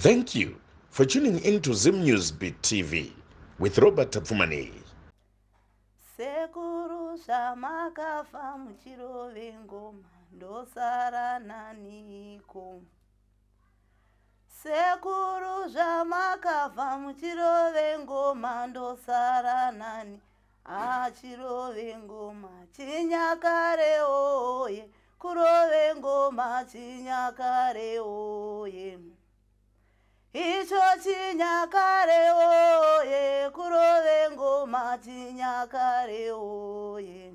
Thank you for tuning in to Zim Newsbeat TV with Robert Tapfumani. Sekuru zvamakabva muchirove ngoma ndosara naniko. Sekuru zvamakabva muchirove ngoma ndosara nani. Achirove ngoma chinyakare oye, kurove ngoma chinyakare oye. Icho chinyakare oye, kurove ngoma chinyakare oye.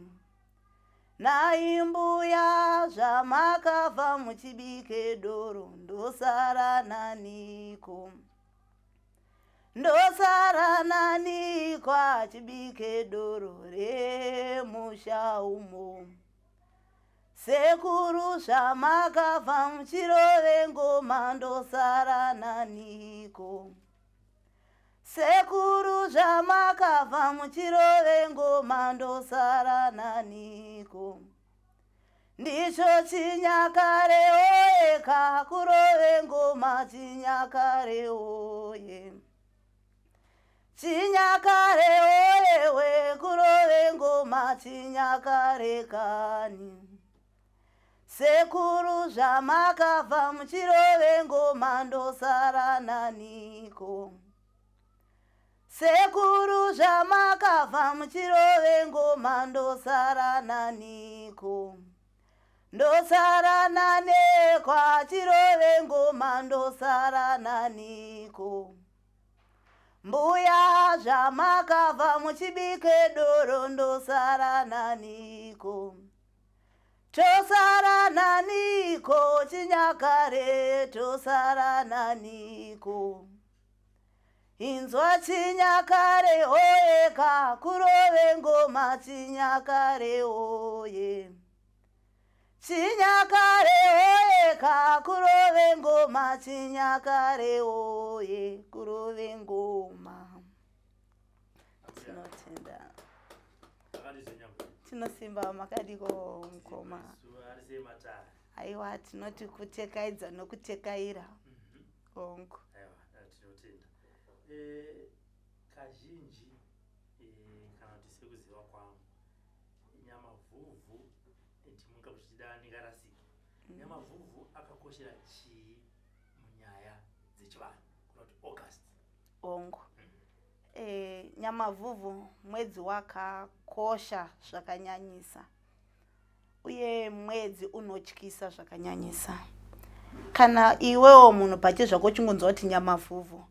Naimbuya zvamakabva muchibike doro ndosara naniko. Ndosara naniko achibike doro remusha umo. Sekuru zvamakabva muchirove ngoma ndosara naniko. Sekuru zvamakabva muchirove ngoma ndosara naniko. Ndicho chinyakare oye, kakurove ngoma chinyakare oye. Chinyakare oye we, kurove ngoma chinyakare kani. Sekuru zvamakabva muchirove ngoma ndosara naniko. Sekuru zvamakabva muchirove ngoma ndosara naniko. Ndosara naneko achirove ngoma ndosara naniko. Mbuya zvamakabva muchibike doro ndosara naniko. Tosara naniko chinyakare, tosara naniko. Inzwa chinyakare oye, kakurove ngoma chinyakare oye. Chinyakare oye, kakurove ngoma chinyakare oye, kurove ngoma. Tinotenda. Tinosimba makadiko mukoma. Aiwa tinoti kutekaidza nokutekaira. Ongo. Kazhinji kana kuti sekuziva kwangu nyama vhuvhu timunga kuchida nekarasika. Nyama vhuvhu akakoshera chii munyaya dzechivanhu kunoti August. Ongo. Nyama vhuvhu mwedzi wakakosha zvakanyanyisa. Uye mwedzi unotyisa zvakanyanyisa. Kana iwewo munhu pache zvako chingonzwa kuti nyama vhuvhu,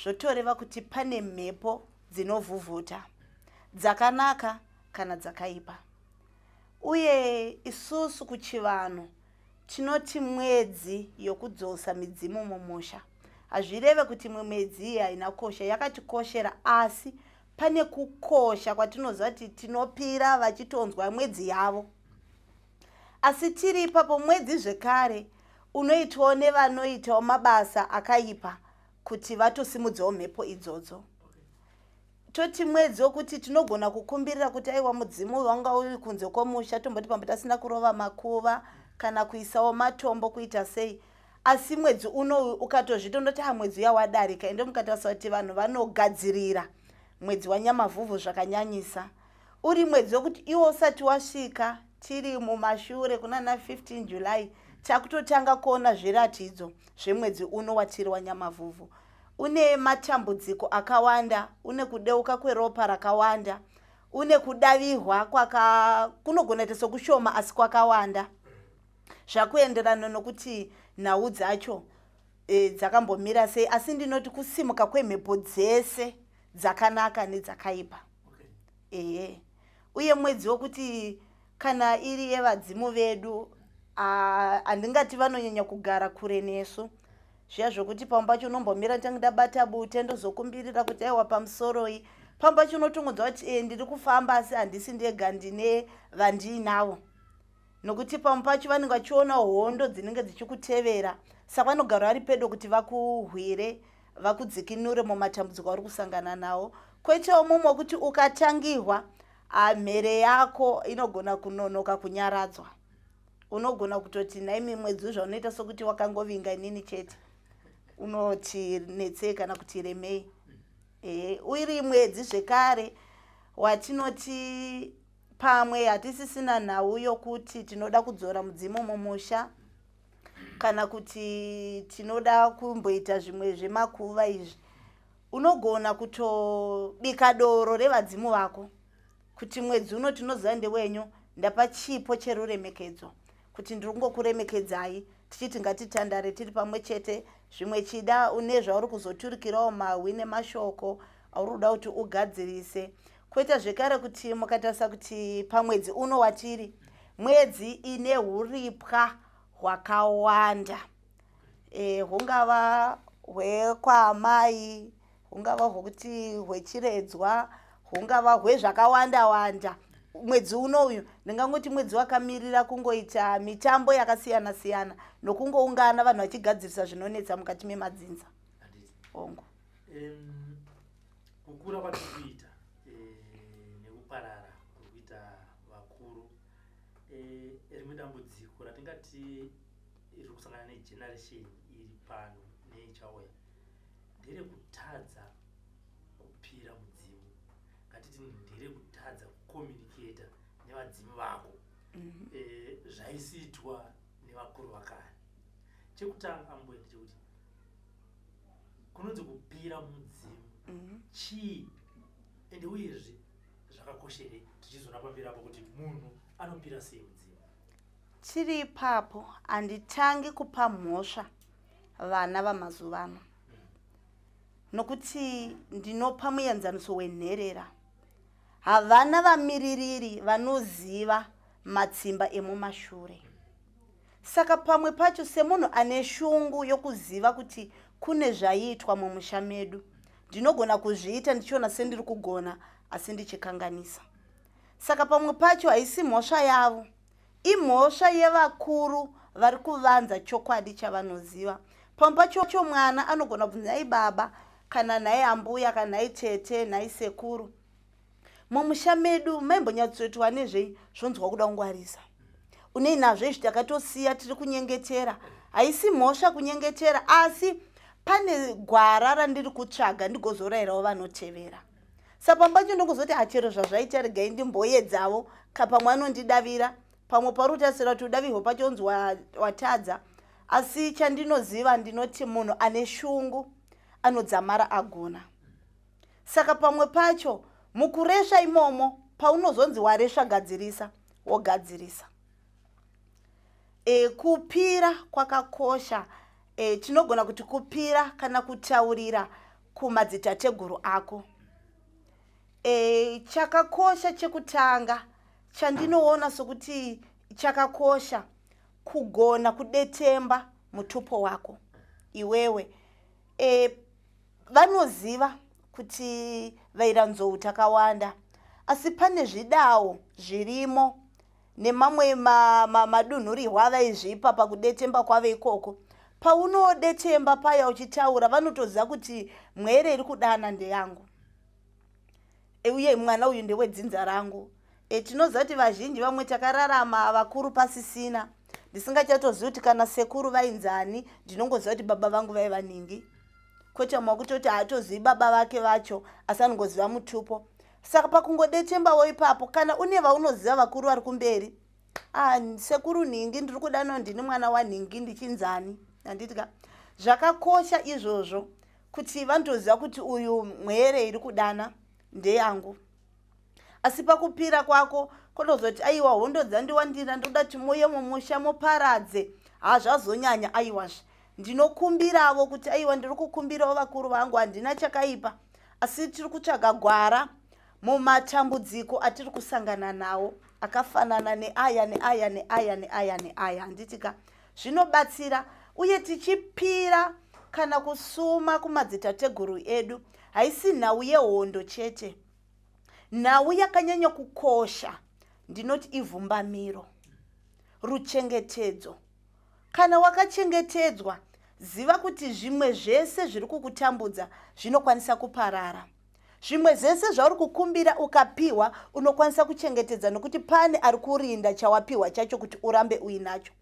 zvotoreva kuti pane mhepo dzinovhuvhuta, dzakanaka kana dzakaipa. Uye isusu kuchivanhu tinoti mwedzi yokudzosa midzimu mumusha. Hazvireve kuti mwedzi iyi haina kosha, yakatikoshera, asi pane kukosha kwatinoziva kuti tinopira vachitonzwa mwedzi yavo. Asi tiri ipapo mwedzi zvekare unoitwawo nevanoitawo mabasa akaipa kuti vatosimudzawo mhepo idzodzo. Toti mwedzi wokuti tinogona kukumbirira kuti aiwa mudzimu wanga uri kunze kwomusha tomboti pamba tasina kurova makuva kana kuisawo matombo kuita sei. Asi mwedzi uno ukatozvitondoti mwedzi uya wadarika, ende mukatarisa kuti vanhu vanogadzirira mwedzi wanyama vhuvhu zvakanyanyisa. Uri mwedzi wokuti iwo usati wasvika tiri mumashure kunana 15 July takutotanga kuona zviratidzo zvemwedzi uno watiri wanyama vhuvhu. Une matambudziko akawanda, une kudeuka kweropa rakawanda, une kudavirwa kunogona kuita sokushoma asi kwakawanda. Zvakuenderana nokuti nhau dzacho dzakambomira sei, asi ndinoti kusimuka kwemhepo dzese dzakanaka nedzakaipa. Uye mwedzi wokuti kana iri yevadzimu vedu handingati vanonyanya kugara kure nesu. Zviya zvokuti pamba pacho unombomira tange ndabata bute ndozokumbirira kuti aiwa pamusoroi. Pamba pacho unotongonzwa kuti ndiri kufamba asi handisi ndega, ndine vandiinavo. Nokuti pamba pacho vanenge vachiona hondo dzinenge dzichikutevera, saka vanogara vari pedo kuti vakuhwire, vakudzikinure mumatambudziko auri kusangana nawo. Kwoitawo mumwe wekuti ukatangirwa mhere yako inogona kunonoka kunyaradzwa. Unogona kutoti naimi mwedzi zvaunoita sokuti wakangovinga inini chete. unoti netsei kana kuti remei. Uri mwedzi zvekare watinoti pamwe hatisisina nhau yokuti tinoda kudzora mudzimu mumusha kana kuti tinoda kumboita zvimwe zvemakuva izvi, unogona kutobika doro revadzimu vako kuti mwedzi uno tinoziva ndewenyu, ndapa chipo cheruremekedzo kuti ndiri kungokuremekedzai tichiti ngatitandare tiri pamwe chete, zvimwe chida une zvauri kuzoturikirawo mahwi nemashoko auri kuda kuti ugadzirise. Koita zvekare kuti mukatarisa kuti pamwedzi uno watiri mwedzi ine huripwa hwakawanda, hungava hwekwaamai, hungava hwokuti hwechiredzwa, hungava hwezvakawanda wanda. Mwedzi unoyu ndingangoti mwedzi wakamirira kungoita mitambo yakasiyana siyana nokungoungana vanhu vachigadzirisa zvinonetsa mukati memadzinza. Ongo kukura kwatikuita nekuparara kurikuita vakuru, rimwe dambudziko ratingati riri kusangana negeneration iri pano neichauya nderekutadza kupira mudzimu, ngatiti nderekutadza kukomuniketa nevadzimu vako zvaisiitwa nevakuru vakare. Chekutanga amboe ndechekuti kunonzi kupira mudzimu chii ende uyezve zvakakosherei, tichizoona pamberi apo kuti munhu anopira sei mudzimu. Chiri ipapo handitangi kupa mhosva vana vamazuva ano nokuti ndinopa muenzaniso wenherera. Havana vamiririri vanoziva matsimba emumashure. Saka pamwe pacho semunhu ane shungu yokuziva kuti kune zvaiitwa mumusha medu, ndinogona kuzviita ndichiona sendiri kugona asi ndichikanganisa. Saka pamwe pacho haisi mhosva yavo, imhosva yevakuru vari kuvanza chokwadi chavanoziva. Pamwe pacho mwana anogona kunzi nhai baba kana nhai ambuya kana nhai tete nhai sekuru, mumusha medu maimbonyatsoitwa nezvei zvonzwa kuda kungwarisa, unei nazvo izvi takatosiya tiri kunyengetera. Haisi mhosva kunyengetera, asi pane gwara randiri kutsvaga ndigozorayirawo vanotevera. Saka pacho ndokuzoti achero zvazvaita regai ndimboyedzavo, pamwe anondidavira, pamwe pari kutasira kuti udavirwo pacho unzi watadza. Asi chandinoziva ndinoti munhu ane shungu anodzamara agona. Saka pamwe pacho mukuresha imomo, paunozonzi waresha gadzirisa, wogadzirisa. Kupira kwakakosha. Tinogona kuti kupira kana kutaurira kumadzitateguru ako. Chakakosha chekutanga chandinoona sokuti chakakosha kugona kudetemba mutupo wako iwewe. Vanoziva kuti vairanzou takawanda, asi pane zvidawo zvirimo nemamwe madunhurirwa avaizvipa pakudetemba kwavo ikoko. Paunodetemba paya uchitaura vanotoziva kuti mwere iri kudana ndeyangu, uye mwana uyu ndewedzinza rangu. Tinoziva kuti vazhinji vamwe takararama vakuru pasisina, ndisingachatozivi kuti kana sekuru vainzani, ndinongoziva kuti baba vangu vaiva ningi. Kwete mwakutoti haatozivi baba vake vacho asi anongoziva mutupo. Saka pakungodetembawo ipapo, kana une vaunoziva vakuru vari kumberi, sekuru ningi ndiri kudanawo ndini mwana wanhingi ndichinzani. Handitika zvakakosha izvozvo kuti vandoziva kuti uyu mwere iri kudana ndeyangu. Asi pakupira kwako kotozoti aiwa hondo dzandiwandira ndoda kuti muye mumusha muparadze, hazvazonyanya aiwazve. Ndinokumbirawo kuti aiwa ndiri kukumbirawo vakuru vangu, handina chakaipa, asi tiri kutsvaga gwara mumatambudziko atiri kusangana nawo akafanana neaya neaya neaya neaya neaya. Handitika zvinobatsira. Uye tichipira kana kusuma kumadzitateguru edu, haisi nhau yehondo chete, nhau yakanyanya kukosha ndinoti ivhumbamiro, ruchengetedzo. Kana wakachengetedzwa, ziva kuti zvimwe zvese zviri kukutambudza zvinokwanisa kuparara. Zvimwe zvese zvauri kukumbira ukapiwa unokwanisa kuchengetedza nokuti pane ari kurinda chawapiwa chacho kuti urambe uinacho.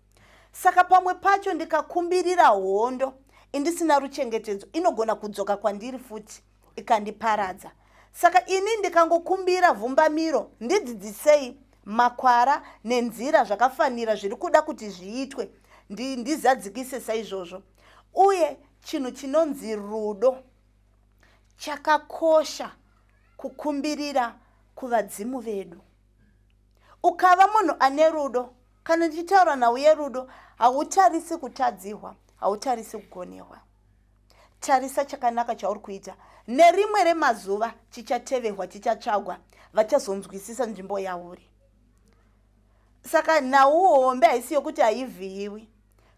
Saka pamwe pacho ndikakumbirira hondo, indisina ruchengetedzo inogona kudzoka kwandiri futi ikandiparadza. Saka ini ndikangokumbira vhumbamiro ndidzidzisei makwara nenzira zvakafanira zviri kuda kuti zviitwe ndizadzikise saizvozvo. Uye chinhu chinonzi rudo chakakosha kukumbirira kuvadzimu vedu. Ukava munhu ane rudo, kana ndichitaura nauye rudo, hautarisi kutadzihwa, hautarisi kugonehwa. Tarisa chakanaka chauri kuita. Nerimwe remazuva chichatevehwa, chichatsvagwa, vachazonzwisisa nzvimbo yauri. Saka nhau hombe haisi yokuti haivhiyiwi.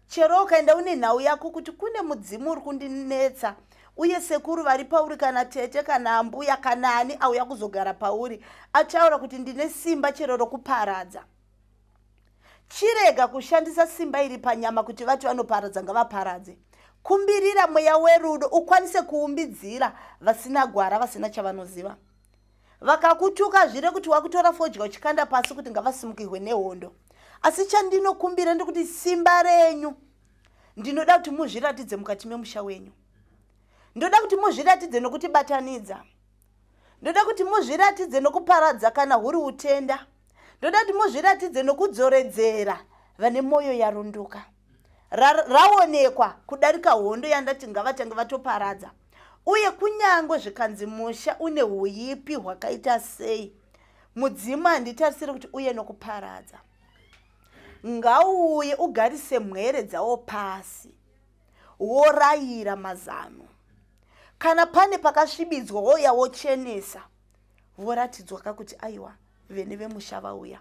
Chero ukaenda une nhau yako kuti kune mudzimu uri kundinetsa, uye sekuru vari pauri kana tete kana ambuya kana ani auya kuzogara pauri, ataura kuti ndine simba chero rokuparadza. Chirega kushandisa simba iri panyama kuti vati vanoparadza ngavaparadze. Kumbirira mweya werudo ukwanise kuumbidzira vasina gwara, vasina chavanoziva. Vakakutuka zvire kuti wakutora fodya uchikanda pasi kuti ngavasimukirwe nehondo. Asi chandinokumbira ndikuti simba renyu ndinoda kuti muzviratidze mukati memusha wenyu. Ndoda kuti muzviratidze nokuti batanidza. Ndoda kuti muzviratidze nokuparadza kana huri utenda. Ndoda kuti muzviratidze nokudzoredzera vane moyo yarunduka. Raonekwa kudarika hondo yandati ngavatange vatoparadza. Uye kunyangwe zvikanzi musha une huipi hwakaita sei, mudzimu handitarisire kuti uye nokuparadza. Ngauye ugarise mhere dzawo pasi, worayira mazano. Kana pane pakasvibidzwa woya wochenesa, voratidzwa kakuti aiwa vene vemusha vauya.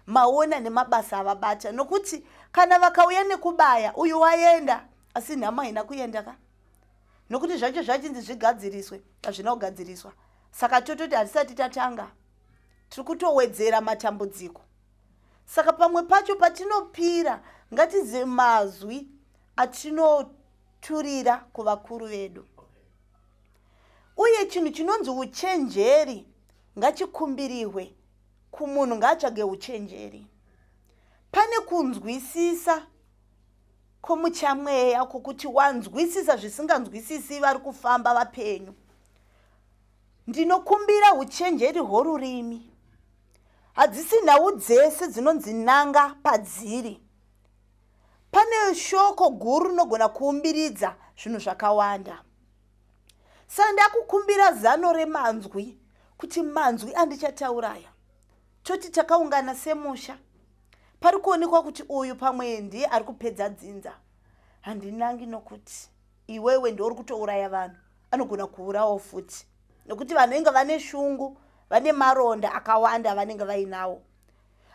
Maona nemabasa avabata, nokuti kana vakauya nekubaya uyu waenda asi nhama haina kuenda ka. Nokuti zvacho zvachinzi zvigadziriswe, hazvina kugadziriswa. Saka tototi hatisati tatanga, tiri kutowedzera matambudziko. Saka pamwe pacho patinopira ngatizive mazwi atinoturira kuvakuru vedu. Uye chinhu chinonzi uchenjeri ngachikumbiriwe kumunhu, ngaatsvage uchenjeri. Pane kunzwisisa kwomuchamweya kwokuti wanzwisisa zvisinganzwisisi vari kufamba vapenyu. Ndinokumbira uchenjeri hworurimi. Hadzisi nhau dzese dzinonzi nanga padziri. Pane shoko guru rinogona kuumbiridza zvinhu zvakawanda. Saka ndakukumbira zano remanzwi, kuti manzwi andichatauraya. Toti takaungana semusha, pari kuonekwa kuti uyu pamwe ndiye ari kupedza dzinza. Handinangi nokuti iwewe ndiye uri kutouraya vanhu, anogona kuurawo futi. Nokuti vanenge vane shungu, vane maronda akawanda vanenge vainawo.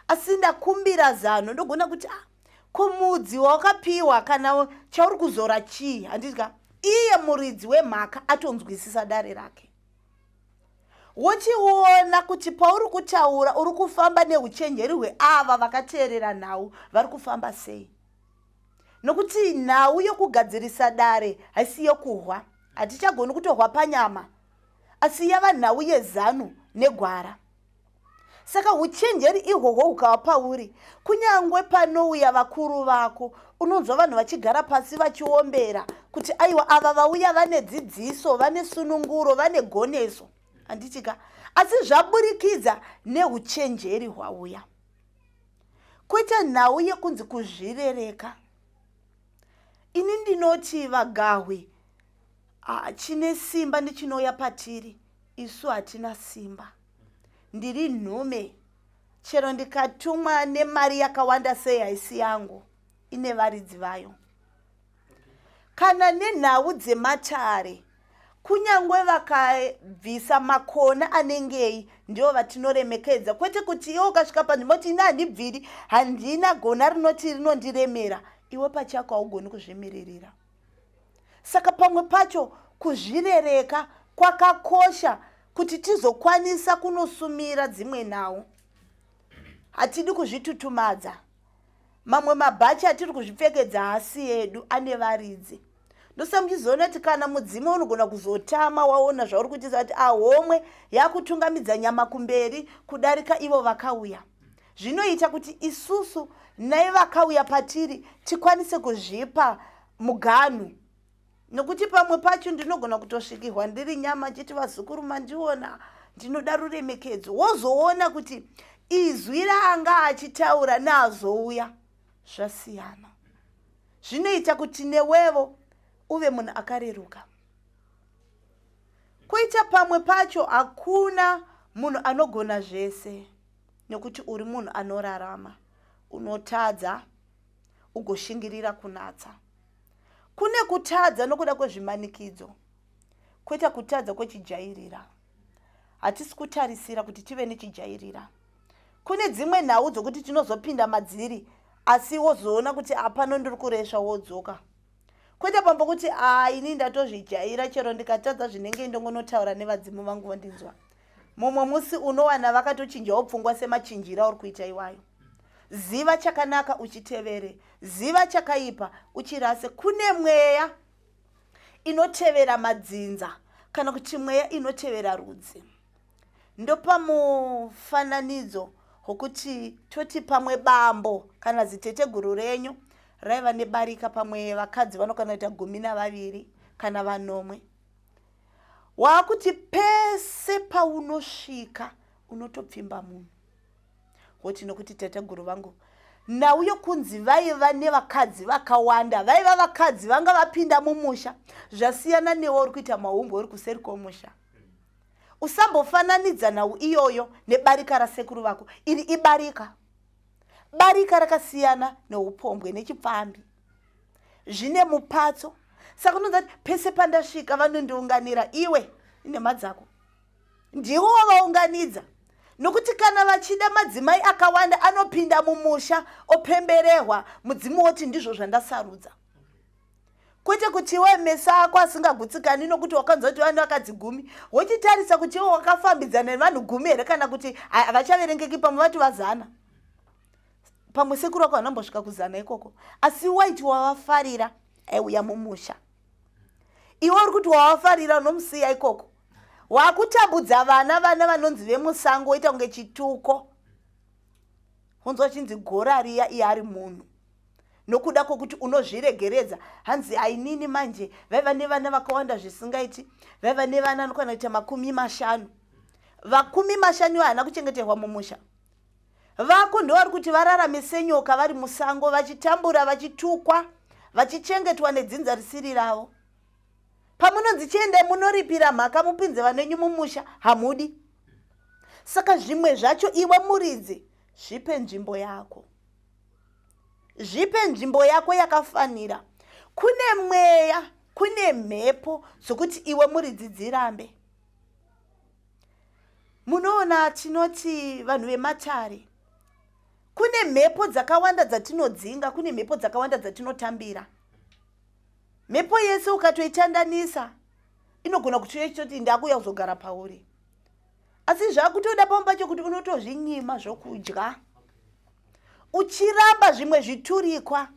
Asi ndakumbira zano, ndogona kuti kumudzi wakapiwa kana chauri kuzora chii, handika iye muridzi wemhaka atonzwisisa dare rake. Wochiona kuti pauri kutaura uri kufamba neuchenjeri hweava vakateerera nhau vari kufamba sei. Nokuti nhau yokugadzirisa dare haisi yokuhwa, hatichagoni kutohwa panyama, asi yava nhau yezano negwara. Saka uchenjeri ihwohwo hukava pauri, kunyangwe panouya vakuru vako, unonzwa vanhu vachigara pasi vachiombera kuti aiwa ava vauya vane dzidziso, vane sununguro, vane goneso. Handitika, asi zvaburikidza neuchenjeri hwauya. Kuita nhau yekunzi kuzvirereka. Ini ndinoti vagahwe, chine simba ndichinouya patiri, isu hatina simba. Ndiri nhume, chero ndikatumwa nemari yakawanda sei haisi yangu, ine varidzi vayo. Kana nenhau dzematare, kunyangwe vakabvisa makona anengei, ndio vatinoremekedza. Kwete kuti iwe ukasvika panzvimbo kuti ina handibviri, handina gona rinoti rinondiremera, iwe pachako haugoni kuzvimiririra. Saka pamwe pacho kuzvirereka kwakakosha kuti tizokwanisa kunosumira dzimwe nhau. Hatidi kuzvitutumadza. Mamwe mabhachi atiri kuzvipfekedza hasi edu ane varidzi. Ndosamuchizoona kuti kana mudzimu unogona kuzotama waona zvauri kuitiza kuti homwe yakutungamidza nyama kumberi kudarika ivo vakauya. Zvinoita kuti isusu naye vakauya patiri tikwanise kuzvipa muganhu nokuti pamwe pacho ndinogona kutosvikirwa ndiri nyama chiti vazukuru mandiona ndinoda ruremekedzo, wozoona kuti izwi raanga achitaura nazouya zvasiyana. Zvinoita kuti newevo uve munhu akareruka. Koita pamwe pacho hakuna munhu anogona zvese, nokuti uri munhu anorarama, unotadza ugoshingirira kunatsa. Kune kutadza nokuda kwezvimanikidzo, koita kutadza kwechijairira. Hatisi kutarisira kuti tive nechijairira. Kune dzimwe nhau dzokuti tinozopinda madziri asi wozoona kuti hapano ndiri kuresva wodzoka. Koita pambo kuti ini ndatozvijaira, chero ndikatadza zvinenge ndongonotaura nevadzimu vangu vandinzwa. Mumwe musi unowana vakatochinjawo pfungwa semachinjira uri kuita iwayo. Ziva chakanaka uchitevere, ziva chakaipa uchirase. Kune mweya inotevera madzinza kana kuti mweya inotevera rudzi. Ndopa mufananidzo wokuti toti pamwe bambo kana ziteteguru renyu raiva nebarika, pamwe vakadzi vanokana kuita 12 kana 9. Wakuti pese paunosvika unotopfimba munhu. Woti nokuti teteguru vangu nauyo kunzi vaiva nevakadzi vakawanda, vaiva vakadzi vanga vapinda mumusha, zvasiyana newe uri kuita maumbo uri kuseri kwomusha. Usambofananidza nhau iyoyo nebarika rasekuru vako. Iri ibarika. Barika rakasiyana neupombwe nechipfambi. Zvine mupatso. Saka unonzati pese pandasvika vanondiunganira, iwe inema dzako. Ndiwo wavaunganidza. Nokuti kana vachida madzimai akawanda anopinda mumusha opemberehwa, mudzimu woti ndizvo zvandasarudza. Kwete kuti iwe mesa ako asingagutsikani nokuti wakanzwa kuti vanhu vakadzi 10, wochitarisa kuti iwe wakafambidzana nevanhu 10 here kana kuti havachaverengeki, pamwe vati 100. Pamwe sekuru wako vanambosvika 100 ikoko, asi waiti wavafarira aiuya mumusha. Iwe uri kuti wavafarira unomusiya ikoko. Wakutambudza vana vanonzi vemusango, woita kunge chituko. Honzwa chinzi gora riya iye ari munhu. Nokuda kwokuti unozviregeredza, hanzi ainini manje vaiva nevana vakawanda zvisingaiti, vaiva nevana anokwana kuita 50. Vakumi mashanu hana kuchengeterwa mumusha. Vako ndovari kuti vararame senyoka vari musango, vachitambura, vachitukwa, vachichengetwa nedzinza risiri ravo. Pamunonzi chiende munoripira mhaka mupinze vanenyu mumusha, hamudi. Saka zvimwe zvacho iwe muridzi, zvipe nzvimbo yako. Zvipe nzvimbo yako yakafanira. Kune mweya, kune mhepo zokuti iwe muridzi dzirambe. Munoona tinoti vanhu vematare. Kune mhepo dzakawanda dzatinodzinga, kune mhepo dzakawanda dzatinotambira. Mhepo yese ukatoitandanisa inogona kuti ndakuya kuzogara pauri. Asi zvakutoda pamwe pacho kuti unotozvinyima zvokudya. Uchiramba zvimwe zviturikwa.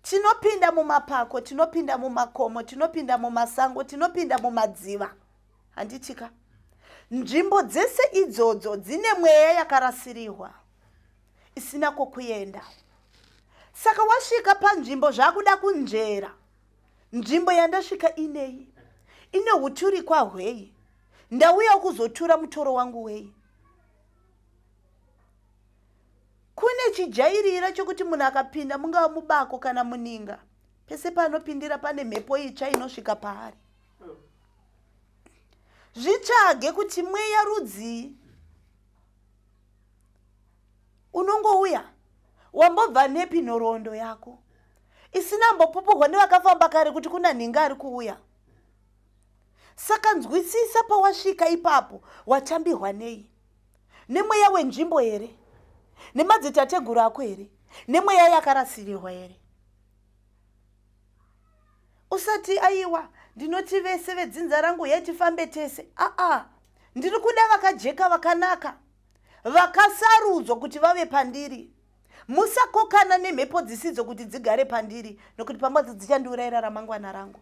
Tinopinda mumapako, tinopinda mumakomo, tinopinda mumasango, tinopinda mumadziva. Handitika. Nzvimbo dzese idzodzo dzine mweya yakarasirihwa, isina kokuenda. Saka wasvika panzvimbo zvakuda kunjera. Nzvimbo yandasvika inei, ine huturikwa hwei. Ndauya kuzotura mutoro wangu wei. Kune chijairira chokuti munhu akapinda mungava mubako kana muninga, pese panopindira pane mhepo itsva inosvika paari. Zvitsvage kuti mweya rudzii. Unongouya wambobva nepi nhoroondo yako isina mbopupurwa nevakafamba kare kuti kuna nhinga ari kuuya. Saka nzwisisa pawasvika ipapo watambirwa nei. Nemweya wenzvimbo here? Nemadzitateguru ako here? Nemweya yakarasirirwa here? Usati aiwa ndinoti vese vedzinza rangu yetifambe tese. Ndiri kuda vakajeka vakanaka, vakasarudzwa kuti vave pandiri. Musakokana nemhepo dzisidzo kuti dzigare pandiri, nokuti pamwe dzichandiurayira ramangwana rangu.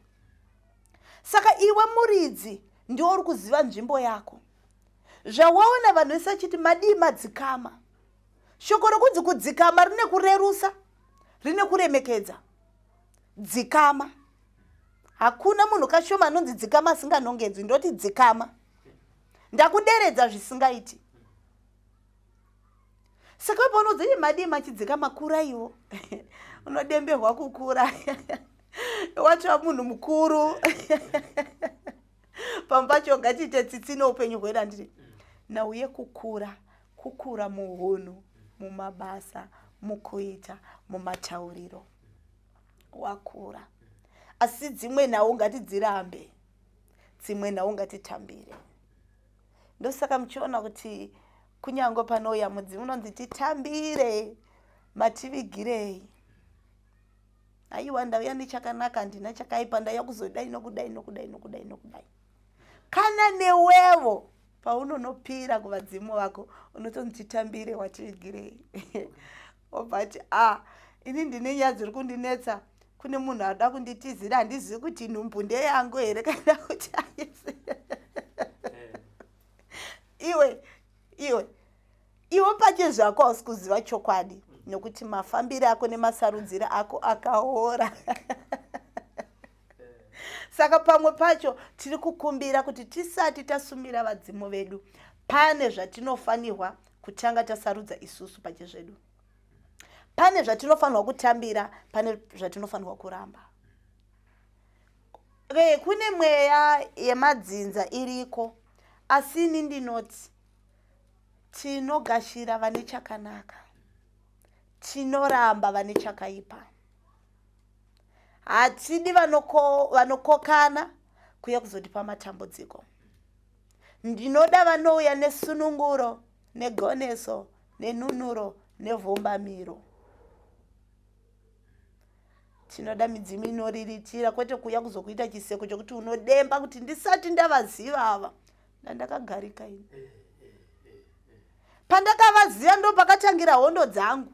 Saka iwe muridzi ndiwo uri kuziva nzvimbo yako. Zvawaona vanhu vese vachiti madii madzikama. Shoko rokunzi kudzikama rine kurerusa, rine kuremekedza. Dzikama. hakuna munhu kashoma anonzi dzikama asinganongedzwi. Ndoti dzikama, ndakuderedza zvisingaiti. Saka paunodziti madii machidzikama, kura iwo. Unodemberwa kukura. Wacho munhu mukuru. Pambacho ngatiite tsitsi noupenyu hwedu. Anditi nauye kukura muhunhu, mumabasa, mukuita, mumatauriro. Wakura. Asi dzimwe nhau ngatidzirambe, dzimwe nhau ngatitambire. Ndosaka muchiona kuti kunyange panouya mudzimu unonzi titambire, mativigirei. Aiwa ndauya nechakanaka, ndina chakaipa, ndauya kuzodai nokudai. Kana newewo paunonopira kuvadzimu vako unotonzi titambire, wativigirei. Obati ini ndine nyaya dziri kundinetsa, kune munhu ada kunditizira, handizivi kuti nhumbu ndeyangu here kana kuti aisi. Iwe pache zvako hausi kuziva chokwadi, nokuti mafambire ako nemasarudzire ako akaora. Saka pamwe pacho tiri kukumbira kuti tisati tasumira vadzimu vedu, pane zvatinofanirwa kutanga tasarudza isusu pache zvedu. Pane zvatinofanirwa kutambira, pane zvatinofanirwa kuramba. Kune mweya yemadzinza iriko, asi ini ndinoti tinogashira vane chakanaka, tinoramba vane chakaipa. Hatidi vanokokana kuya kuzotipa matambudziko. Ndinoda vanouya nesununguro, negoneso, nenunuro, nevhumbamiro. Tinoda midzimu inoriritira, kwete kuya kuzokuita chiseko chokuti unodemba kuti ndisati ndavaziva ava. Ndakagarika ini. Pandakavaziva ndo pakatangira hondo dzangu.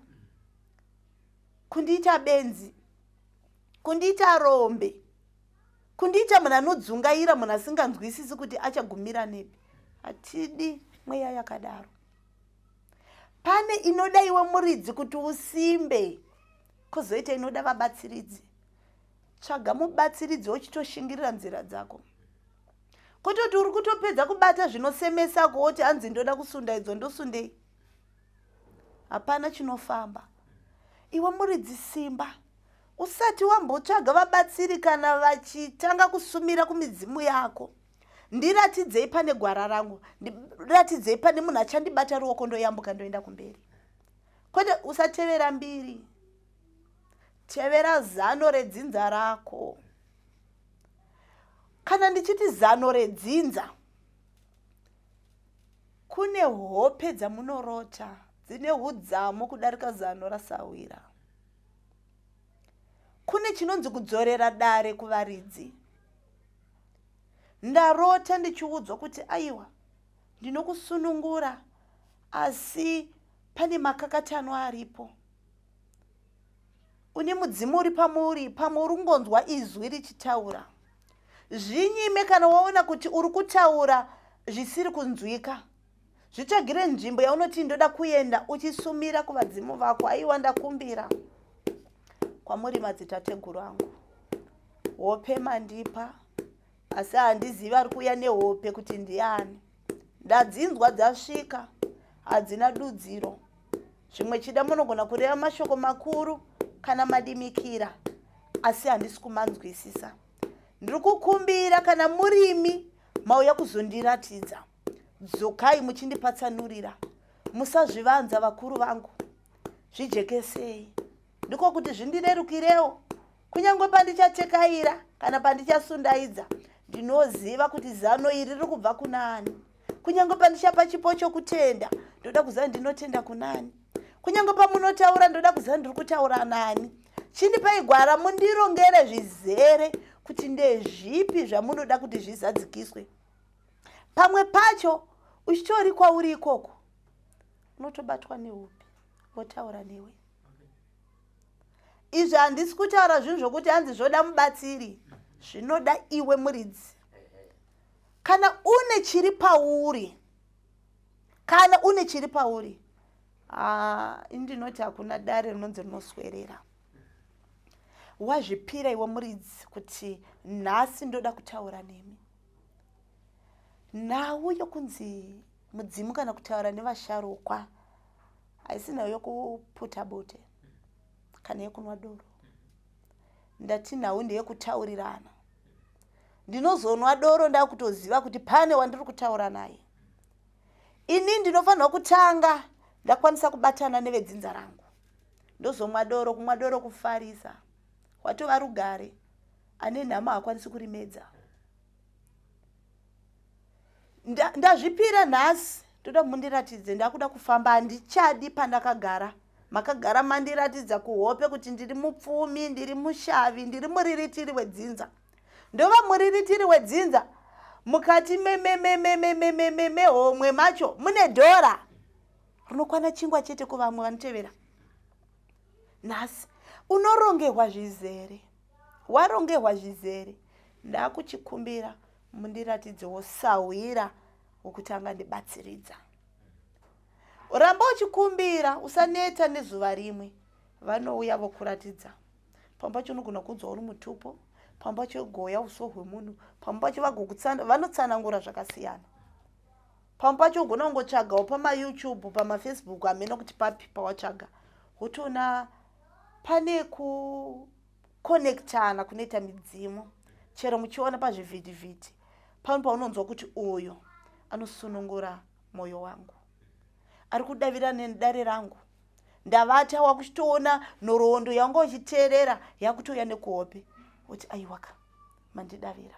Kundiita benzi, kundiita rombe, kundiita munhu anodzungaira, munhu asinganzwisisi kuti achagumira nepi. Hatidi mweya yakadaro. Pane inoda iwe muridzi kuti usimbe, kozoita inoda vabatsiridzi. Tsvaga mubatsiridzi wochitoshingirira nzira dzako. Kutoti uri kutopedza kubata zvinosemesa kuti hanzi ndoda kusunda idzo, ndosundei. Hapana chinofamba. Iwe muridzi simba. Usati wambotsvaga vabatsiri kana vachitanga kusumira kumidzimu yako. Ndiratidzei pane gwara rangu, ndiratidzei pane munhu achandibata ruoko ndoyambuka ndoenda kumberi. Kwete usatevera mbiri. Tevera zano redzinza rako. Kana ndichiti zano redzinza, kune hope dzamunorota, dzine hudzamu kudarika zano rasawira. Kune chinonzi kudzorera dare kuvaridzi. Ndarota ndichiudzwa kuti aiwa, ndinokusunungura, asi pane makakatano aripo. Une mudzimu uri pamuri, pamwe uri ngonzwa izwi richitaura. Zvinyime kana waona kuti uri kutaura zvisiri kunzwika. Zvitsvagire nzvimbo yaunoti ndoda kuenda uchisumira kuvadzimu vako. Aiwa ndakumbira kwamuri madzitateguru angu. Hope mandipa, asi handizivi ari kuuya nehope kuti ndiani. Ndadzinzwa dzasvika, hadzina dudziro. Zvimwe chida munogona kureva mashoko makuru kana madimikira, asi handisi kumanzwisisa. Ndiri kukumbira kana murimi mauya kuzondiratidza, dzokai muchindipatsanurira. Musazvivanza vakuru vangu, zvijekesei. Ndiko kuti zvindirerukirewo. Kunyange pandichatekaira kana pandichasundaidza, ndinoziva kuti zano iri riri kubva kunani. Kunyange pandichapa chipo chokutenda, ndoda kuziva ndinotenda kunani. Kunyange pamunotaura, ndoda kuziva ndiri kutaura nani. Chindipai gwara mundirongere zvizere kuti ndezvipi zvamunoda kuti zvizadzikiswe. Pamwe pacho uchitori kwauri ikoko, unotobatwa neupi, votaura newe. Izvi handisi kutaura zvinhu zvokuti hanzi zvoda mubatsiri, zvinoda iwe muridzi. Kana une chiri pauri, indinoti hakuna dare rinonzi rinoswerera. wazvipira iwe muridzi kuti nhasi ndoda kutaura nemi, nhau yokunzi mudzimu kana kutaura nevasharukwa haisi nhau yokuputa bote kana yekunwa doro. Ndati nhau ndeyekutaurirana. Ndinozonwa doro ndakutoziva kuti pane wandiri kutaura naye. Ini ndinofanirwa kutanga ndakwanisa kubatana nevedzinza rangu. Ndozomwa doro, kumwa doro kufarisa. Watova rugare. Ane nhama hakwanisi kurimedza. Ndazvipira nhasi, ndoda mundiratidze ndakuda kufamba handichadi pandakagara. Makagara mandiratidza kuhope kuti ndiri mupfumi, ndiri mushavi, ndiri muriritiri wedzinza. Ndova muriritiri wedzinza, mukati mehomwe macho mune dhora rinokwana chingwa chete kuvamwe vanotevera. Nhasi unorongerwa zvizere, warongerwa zvizere, ndakuchikumbira mundiratidzewo sawira wokutanga ndibatsiridza. Ramba uchikumbira, usaneta nezuva rimwe, vanouya vokuratidza. Pambacho unogona kunzwa uri mutupo, pambacho goya uso hwemunhu, pambacho vanotsanangura zvakasiyana. Pambacho ugona kungotsvagawo pama-YouTube, pama-Facebook, hamena kuti papi pawatsvaga. Wotoona pane kukonekitana kunoita midzimu. Chero muchiona pazvivhiti-vhiti, pano paunonzwa kuti uyo anosunungura mwoyo wangu, ari kudavirana nedare rangu. Ndavata wakuchitoona nhoroondo yangu uchiteerera yakutouya nekuhope. Uti aiwaka mandidavira,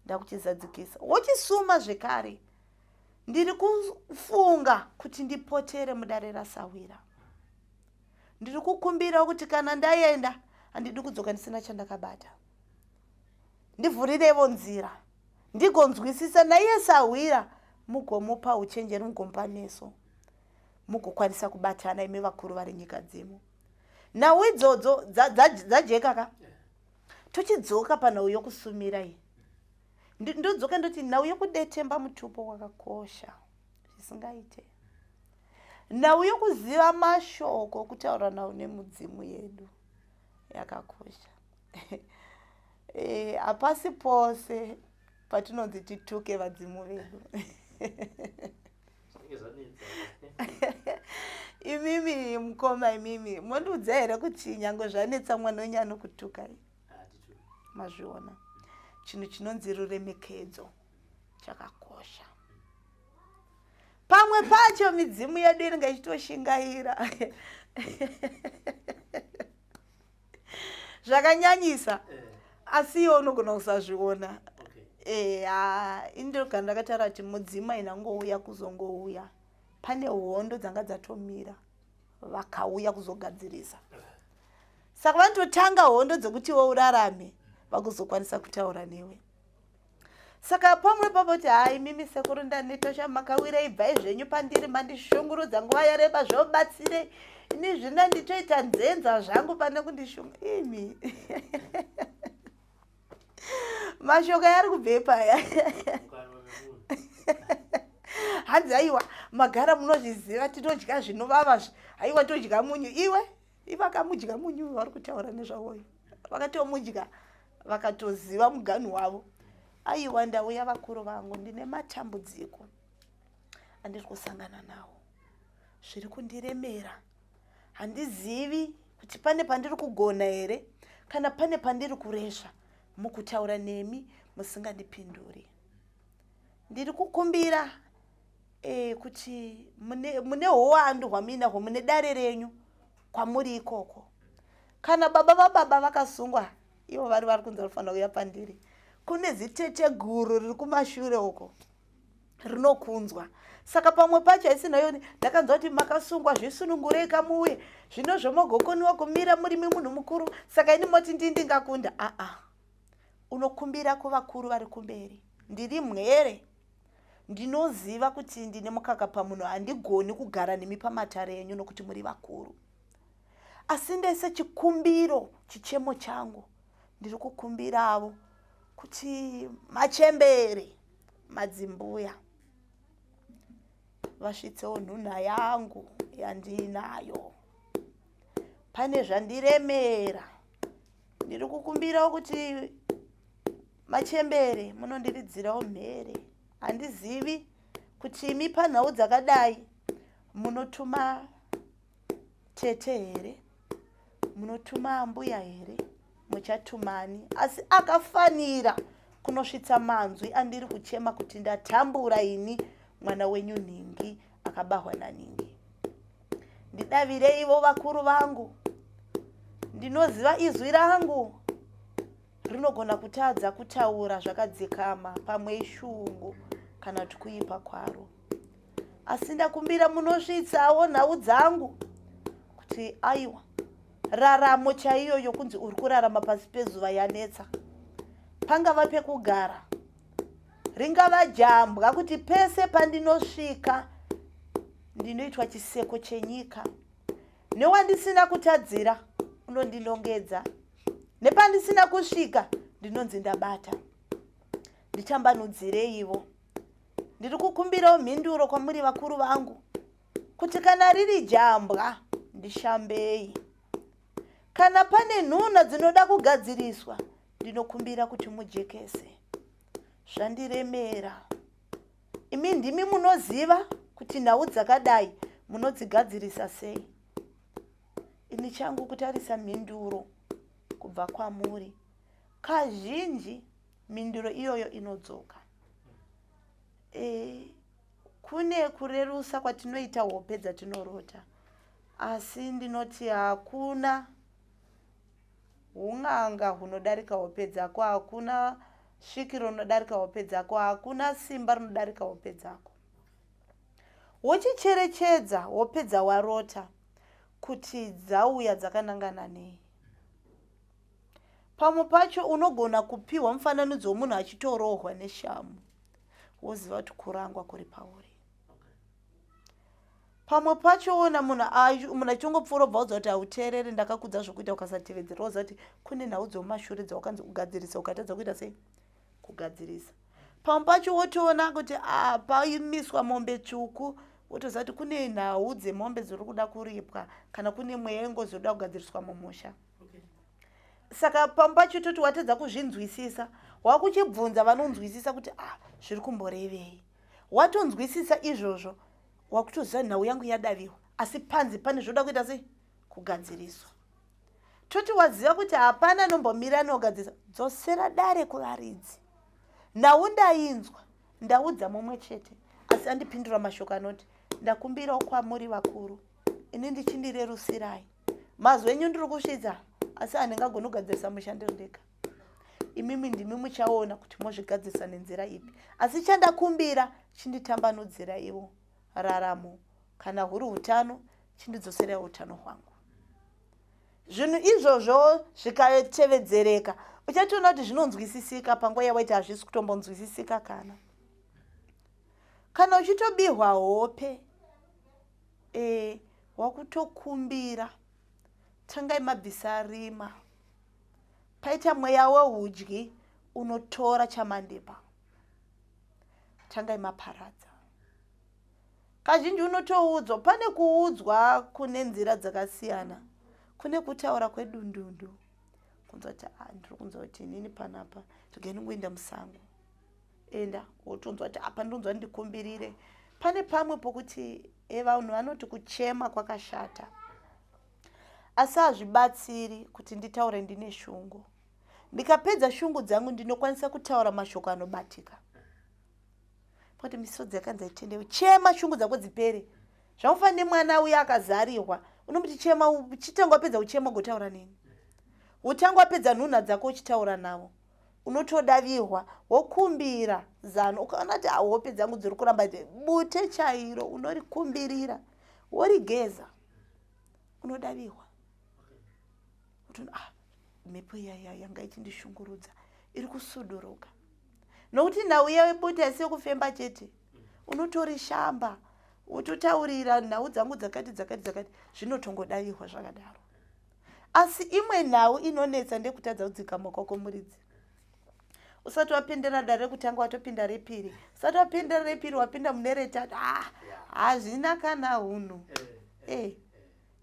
ndakuchizadzikisa. Wochisuma zvekare. Ndiri kufunga kuti ndipotere mudare rasawira. Ndiri kukumbira kuti kana ndaenda handidi kudzoka ndisina chandakabata. Ndivhurirevo nzira, ndigonzwisisa naiye sawira, mugomupa uchenjeri, mugomupa neso, mugokwanisa kubatana imi vakuru vari nyika dzimo. Nhau idzodzo dzajeka ka? Tochidzoka panhau yokusumira iyi. Ndodzoka ndoti nhau yokudetemba mutupo wakakosha zvisingaite. Nhau yokuziva mashoko kutaura nhau nemudzimu yedu yakakosha. Hapasi pose patinonzi tituke vadzimu vedu. Imimi mukoma, imimi mondiudza here kuti nyange zvanetsa mwana wenyu anokutukai? Mazviona. Chinhu chinonzi ruremekedzo chakakosha. Pamwe pacho midzimu yedu inenge ichitoshingaira. Zvakanyanyisa. Asi iwe unogona kusazviona. Indogana ndakataura kuti mudzimu ainangouya kuzongouya. Pane hondo dzanga dzatomira vakauya kuzogadzirisa. Saka vanototanga hondo dzekuti iwe urarame vakuzokwanisa kutaura newe. Saka pamwe papoti hai mimi sekuru ndaneta shamakawira ibvai zvenyu pandiri mandishungurudza nguva yareba zvobatsire. Ini zvina nditoita nzenza zvangu pane kundishunga. Imi. Mashoka yari kubve paya. Hanzi aiwa magara munozviziva tinodya zvinovava. Aiwa todya munyu. Iwe vakamudya munyu vari kutaura nezvawoyo. Vakatomudya vakatoziva muganhu wavo. Aiwa ndauya vakuru vangu ndine matambudziko andiri kusangana nawo. Zviri kundiremera. Handizivi kuti pane pandiri kugona here kana pane pandiri kuresha mukutaura nemi musingandipinduri. Ndiri kukumbira kuti mune hwando hwaminahwo mune dare renyu kwamuri ikoko. Kana baba vababa vakasungwa ivo vari kunzi vanofanira kuuya pandiri. Kune zitete guru riri kumashure uko rinokunzwa. Saka pamwe pacho haisi nayoni ndakanzwa kuti makasungwa zvisunungurei kamuuye. Zvino zvomogokoniwa kumira muri munhu mukuru. Saka ini moti ndingakunda. Unokumbira kuvakuru vari kumberi. Ndiri mwere. Ndinoziva kuti ndine mukaka pamunhu, handigoni kugara nemi pamatare enyu nokuti muri vakuru. Asi ndese chikumbiro chichemo changu ndiri kukumbiravo kuti machembere madzimbuya vasvitsewo nhunha yangu yandinayo. Pane zvandiremera ndiri kukumbirawo kuti machembere munondiridzirawo mhere. Handizivi kuti imi panhau dzakadai munotuma tete here, munotuma mbuya here, muchatumani. Asi akafanira kunosvitsa manzwi andiri kuchema kuti ndatambura ini mwana wenyu Ningi akabahwa naNingi. Ndidavireivo vakuru vangu. Ndinoziva izwi rangu rinogona kutadza kutaura zvakadzikama, pamwe ishungu kana kuti kuipa kwaro. Asi ndakumbira munosvitsawo nhau dzangu kuti aiwa, raramo chaiyo yokunzi uri kurarama pasi pezuva yanetsa. Pangava pekugara, ringava jambwa kuti pese pandinosvika ndinoitwa chiseko chenyika. Newandisina kutadzira unondinongedza, nepandisina kusvika ndinonzi ndabata. Nditambanudzireivo. Ndiri kukumbirawo mhinduro kwamuri vakuru vangu kuti kana riri jambwa ndishambei. Kana pane nhunha dzinoda kugadziriswa ndinokumbira kuti mujekese. Zvandiremera. Imi ndimi munoziva kuti nhau dzakadai munodzigadzirisa sei. Ini changu kutarisa mhinduro kubva kwamuri. Kazhinji mhinduro iyoyo inodzoka. Kune kurerusa kwatinoita hope dzatinorota. Asi ndinoti hakuna hun'anga hunodarika hope dzako, hakuna svikiro rinodarika hope dzako, hakuna simba rinodarika hope dzako. Wochicherechedza hope dzawarota kuti dzauya dzakanangana nei. Pamwe pacho unogona kupiwa mufananidzo womunhu achitorohwa neshamu, woziva kuti kurangwa kuri pauri. Pamwe pacho wona munhu achingopfuura ubva udza kuti hauteereri ndakakudza zvokuita ukasatevedzera, woziva kuti kune nhau dzomumashure dzawakanzi kugadzirisa ukatadza kuita sei? Kugadzirisa. Pamwe pacho wotoona kuti paimiswa mombe tsvuku, wotoziva kuti kune nhau dzemombe dziri kuda kuripwa kana kune mweyengo dzinoda kugadziriswa mumusha. Saka pamwe pacho toti watedza kuzvinzwisisa, wakuchibvunza vanonzwisisa kuti zviri kumborevei. Watonzwisisa izvozvo, wakutoziva nhau yangu yadaviwa, asi panze pane zvoda kuita sei? Kugadziriswa. Toti waziva kuti hapana nombomira nogadzirisa, dzosera dare kuvaridzi. Nhau ndainzwa, ndaudza mumwe chete, asi andipindura mashoko anoti ndakumbirawo kwamuri vakuru, ini ndichindirerusirai. Mazwi enyu ndiri kusvitsa, asi handingagoni kugadzirisa mushandiro ndega. Imimi ndimi muchaona kuti mozvigadzirisa nenzira ipi. Asi chandakumbira chinditambanudzira ivo raramo. Kana huri hutano, chindidzoserai hutano hwangu. Zvinhu izvozvo zvikatevedzereka, uchatoona kuti zvinonzwisisika panguva yawaiti hazvisi kutombonzwisisika kana. Kana uchitobihwa hope, wakutokumbira, tangai mabvisa rima. Paita mweya wehudyi unotora chamandepa. Tangai maparadza. Kazhinji unotoudzwa, pane kuudzwa kune nzira dzakasiyana. Kune kutaura kwedundundu. Kunzwa kuti ndiri kunzwa kuti inini panapa togeni ngoenda musango. Enda wotonzwa kuti apa ndonzwa ndikumbirire. Pane pamwe pokuti vanhu vanoti kuchema kwakashata. Asi hazvibatsiri kuti nditaure ndine shungu. Ndikapedza shungu dzangu ndinokwanisa kutaura mashoko anobatika. Kuti misodzi yakanzi aitendewo, chema shungu dzako dzipere. Zvamufanira mwana uya akazarirwa, unomuti chema, uchitanga wapedza uchema gotaura nini? Utanga wapedza nhunha dzako uchitaura navo. Unotodavirwa, wokumbira zano, ukaona kuti hope dzangu dziri kuramba bute chairo, unorikumbirira, worigeza, unodavirwa. Mhepo yanga ichindishungurudza iri kusuduruka. Nokuti nhau yebute asi yokufemba chete, unotorishamba, wototaurira nhau dzangu dzakati zvinotongodavirwa zvakadaro. Asi imwe nhau inonetsa ndekutadza kudzikama kwako muridzi. Usati wapindira dare rekutanga watopinda repiri. Usati wapindira repiri wapinda mune retatu. Hazvina kana hunhu.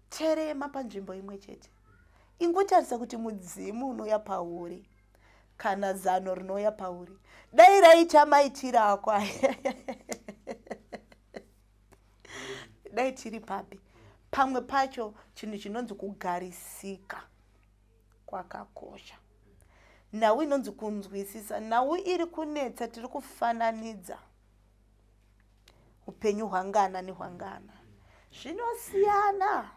Terema panzvimbo imwe chete. ingotarisa kuti mudzimu unouya pauri kana zano rinouya pauri dai raita maitiro ako dai tiri papi. Pamwe pacho chinhu chinonzi kugarisika kwakakosha. Nhau inonzi kunzwisisa. Nhau iri kunetsa tiri kufananidza upenyu hwangana nehwangana. Zvinosiyana.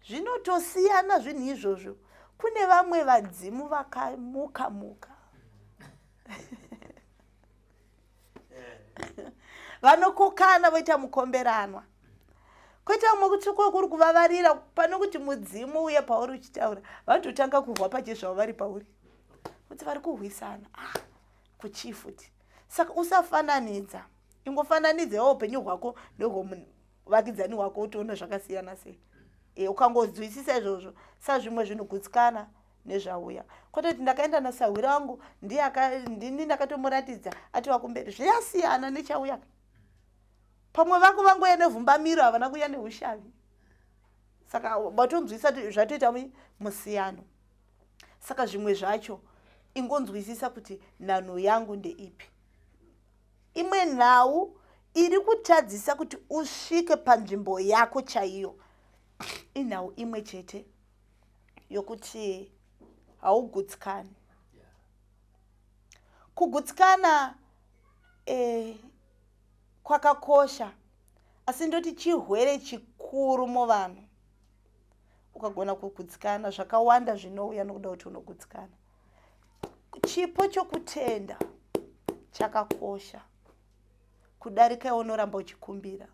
Zvinotosiyana zvinhu izvozvo. Kune vamwe vadzimu vakamuka vanokokana voita mukomberanwa. Koita mumwe kuti kuri kuvavarira pano kuti mudzimu uye pauri uchitaura vanototanga kurwa pachezvavo vari pauri kuti vari kurwisana kuchii futi. Saka usafananidza, ingofananidzawo upenyu hwako nehwomuvakidzani wako utoona zvakasiyana sei. Ukangonzwisisa izvozvo sazvimwe zvinogutsikana nezvauya. Kwatoti ndakaenda nasahwira wangu ndini ndakatomuratidza ati wakumberi zviyasiyana nechauya. Pamwe vangu vangoya nevhumbamiro havana kuya neushavi. Saka vatonzwisisa zvatoita musiyano. Saka zvimwe zvacho ingonzwisisa kuti nhano yangu ndeipi. Imwe nhau iri kutadzisa kuti usvike panzvimbo yako chaiyo inhau imwe chete yokuti haugutsikani. Kugutsikana kwakakosha, asi ndoti chirwere chikuru muvanhu. Ukagona kugutsikana zvakawanda zvinouya nokuda kuti unogutsikana. Chipo chokutenda chakakosha kudarika unoramba uchikumbira.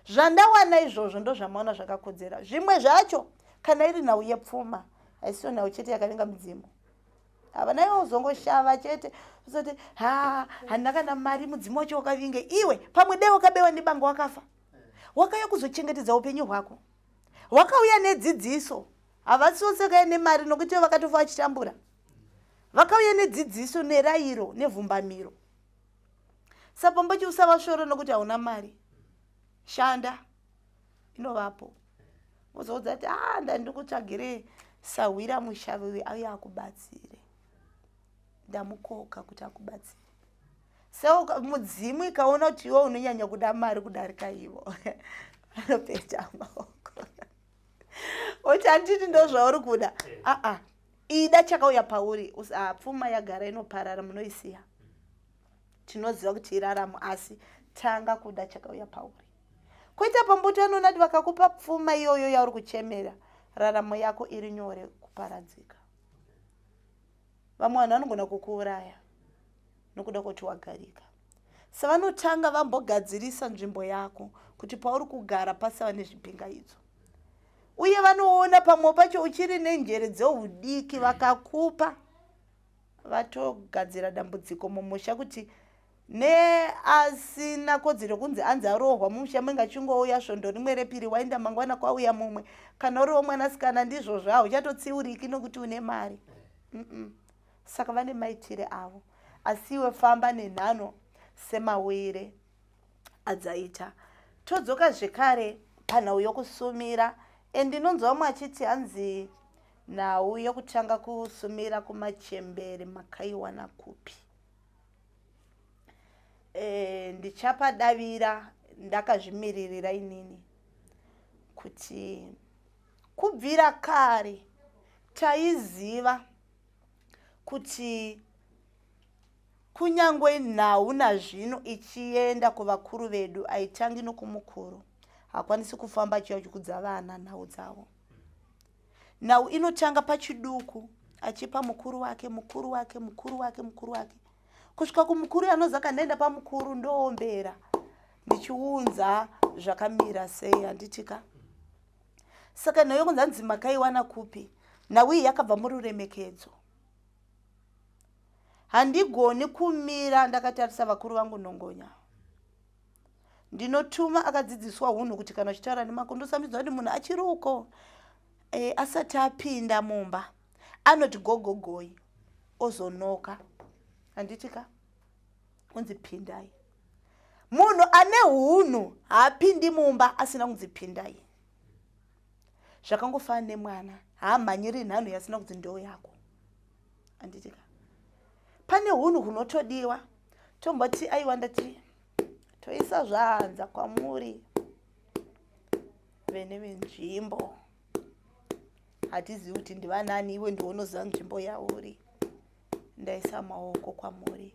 Zvandawana izvozvo ndo zvamaona zvakakodzera. Zvimwe zvacho kana iri nhau yepfuma haisiyo nhau chete yakavenga mudzimu. Havana iwo uzongoshava chete uzoti handina kana mari mudzimu wacho wakavinge. Iwe pamwe dai wakabewa nebango wakafa. Wakauya kuzochengetedza upenyu hwako. Wakauya nedzidziso. Havasi vose vakauya nemari nokuti vakatofa vachitambura. Vakauya nedzidziso nerayiro nevhumbamiro. Sapombochi usava shoro nokuti hauna mari. Shanda inovapo. Uzoudza kuti ndandiri kutsvagire sahwira mushavi auya akubatsire. Ndamukoka kuti akubatsire. Saka mudzimu ikaona kuti iwe unonyanya kuda mari kudarika ivo anopeta maoko. Oti handiti ndo zvauri kuda. Ida chakauya pauri. Pfuma yagara inoparara munoisiya. Tinoziva kuti iraramo asi tanga kuda chakauya pauri. Koita pambuto anonati vakakupa pfuma iyoyo yauri kuchemera, raramo yako iri nyore kuparadzika. Vamwe vanhu vanogona kukuuraya nokuda kuti wagarika. Savanotanga vambogadzirisa nzvimbo yako kuti pauri kugara pasava nezvipingaidzo. Uye vanoona pamwe pacho uchiri nenjere dzeudiki vakakupa vatogadzira dambudziko mumusha kuti asina kodzero kunzi anzi arohwa mumusha mwenga chingouya svondo rimwe repiri waenda mangwana kwauya mumwe kana uriwo mwanasikana ndizvo zvavo uchatotsiuriki nokuti une mari. Saka vane maitire avo. Asi iwe famba nenhano semawere adzaita. Todzoka zvekare panhau yokusumira. Ndinonzwa vamwe achiti hanzi nhau yokutanga kusumira kumachembere makaiwana kupi. Ndichapadavira ndakazvimiririra inini kuti kubvira kare taiziva kuti kunyangwe nhau nazvino ichienda kuvakuru vedu aitangi nokumukuru hakwanisi kufamba achiudza vana nhau dzavo. Nhau inotanga pachiduku achipa mukuru wake kusvika kumukuru anozaka ndaenda pamukuru ndoombera ndichiunza zvakamira sei handitika. Saka nhau yokunzi hanzi makaiwana kupi, nhau iyi yakabva mururemekedzo. Handigoni kumira ndakatarisa vakuru vangu nongonya. Ndinotuma akadzidziswa hunhu kuti kana uchitaura nemako ndosambidzwa kuti munhu achiri uko asati apinda mumba anoti gogogoi ozonoka. Handitika unzi pindai. Munhu ane hunhu haapindi mumba asina kunzi pindai. zvakangofana nemwana haamhanyiri nhanho yasina kuti ndo yako. Anditika pane hunhu hunotodiwa tomboti aiwa ndati toisa zvanza kwamuri vene venzvimbo, hatizivi kuti ndiva nani, iwe ndiwonoziva nzvimbo yauri. Ndaisa maoko kwamuri,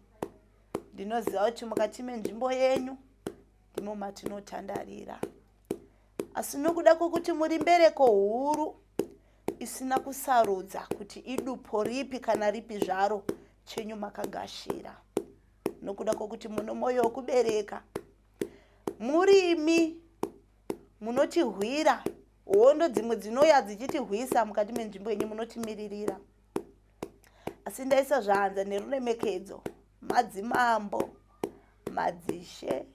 ndinoziva kuti mukati menzvimbo yenyu ndimo matinotandarira, asi nokuda kwokuti muri mbereko huru isina kusarudza kuti idupo ripi kana ripi zvaro chenyu makagashira, nokuda kwokuti muno mwoyo wokubereka, murimi munotihwira, hondo dzimwe dzinoya dzichitihwisa mukati menzvimbo yenyu munotimiririra. Asi ndaisa zvanza neruremekedzo, madzimambo, madzishe,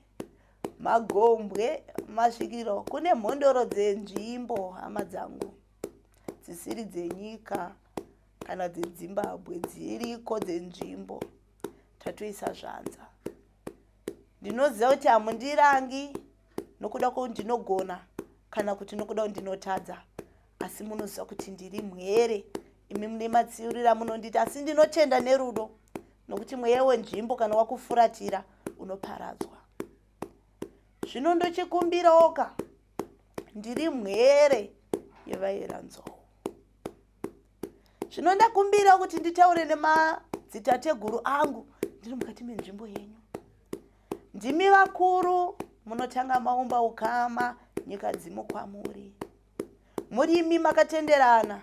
magombwe, masvikiro, kune mhondoro dzenzvimbo hama dzangu dzisiri dzenyika kana dzeZimbabwe, dziriko dzenzvimbo tatoisa zvanza. Ndinoziva kuti hamundirangi nokuda kwokuti ndinogona kana kuti nokuda kuti ndinotadza, asi munoziva kuti ndiri mwere. Imi mune matsiurira munonditi, asi ndinotenda nerudo, nokuti mweya wenzvimbo kana wakufuratira unoparadzwa. Zvino ndochikumbira oka, ndiri mwere yevaera nzou. Zvino ndakumbira kuti nditaure nemadzitateguru angu ndiri mukati menzvimbo yenyu. Ndimi vakuru munotanga maumba ukama nyika dzimo kwamuri. Murimi makatenderana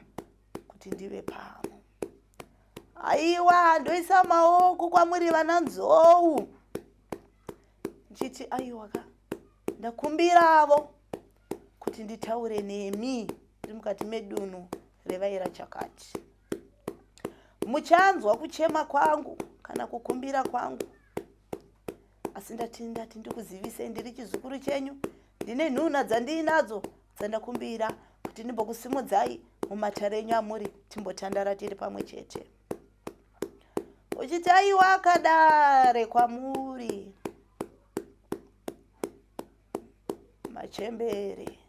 kuti ndive pamo. Aiwa ndoisa maoko kwamuri vana nzou. Nchiti aiwa ka ndakumbiravo kuti nditaure nemi ndiri mukati medunhu revaera chakati. Muchanzwa kuchema kwangu kana kukumbira kwangu, asi ndati ndikuzivisei ndiri chizukuru chenyu, ndine nhunha dzandinadzo dzandakumbira kuti ndimbokusimudzai mumatare enyu amuri timbotandara tiri pamwe chete. Uchiti aiwa akadare kwamuri machembere,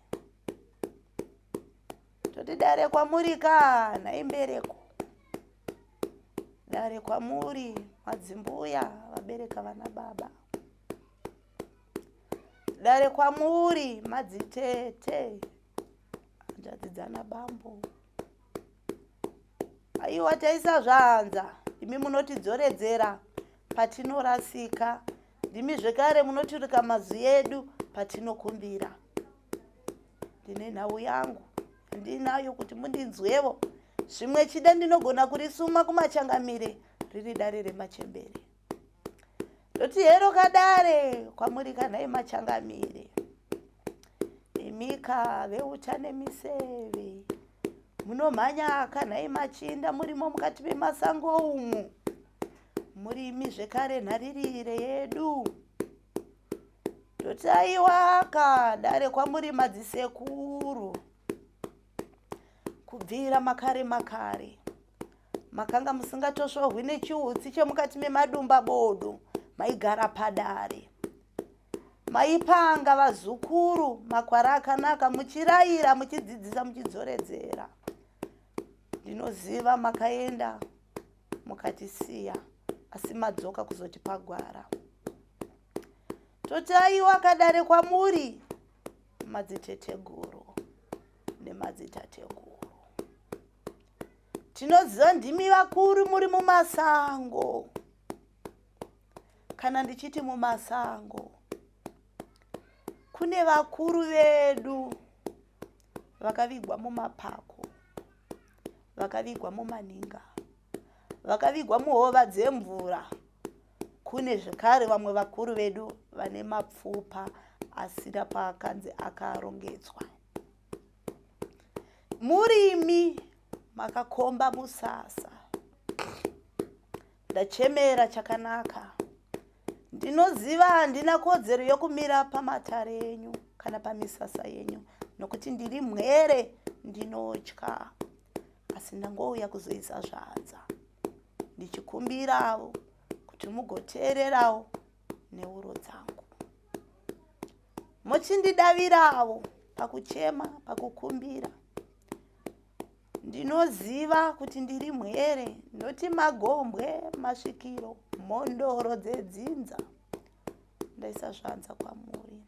toti dare kwamuri kana imbereko, dare kwamuri madzimbuya vabereka vana baba, dare kwamuri madzitete hanzvadzana bambo. Aiwa taisa zvanza, imi munotidzoredzera patinorasika, ndimi zvekare munoturika mazwi edu patinokumbira. Ndine nhau yangu ndinayo kuti mundinzwevo, zvimwe chida ndinogona kurisuma kumachangamire riri dare remachembere. Ndoti hero kadare kwamuri kanai machangamire, imika veuta nemiseve munomhanya kanai machinda murimo mukati memasango umu, murimi zvekare nharirire yedu. Ndoti aiwa kadare kwamuri madzisekuru, kubvira makare makanga musingatosvohwi nechiutsi chemukati memadumba bodo, maigara padare, maipanga vazukuru makwara akanaka, muchirayira, muchidzidzisa, muchidzoredzera. Ndinoziva makaenda mukatisiya, asi madzoka kuzoti pagwara. Toti aiwa kadare kwamuri madziteteguru nemadzitateguru. Tinoziva ndimi vakuru muri mumasango. Kana ndichiti mumasango, kune vakuru vedu vakavigwa mumapako, vakavigwa mumaninga, vakavigwa muhova dzemvura. Kune zvekare vamwe vakuru vedu vane mapfupa asina paakanzi akarongedzwa. Murimi makakomba musasa, ndachemera chakanaka. Ndinoziva handina kodzero yokumira pamatare enyu kana pamisasa yenyu, nokuti ndiri mwere ndinotya, asi ndangouya kuzoisa zvanza ndichikumbirawo kuti mugoteererawo neuro dzangu, muchindidavirawo pakuchema, pakukumbira. ndinoziva kuti ndiri mhere, ndoti magombwe, masvikiro, mhondoro dzedzinza ndaisa zvanza kwamuri.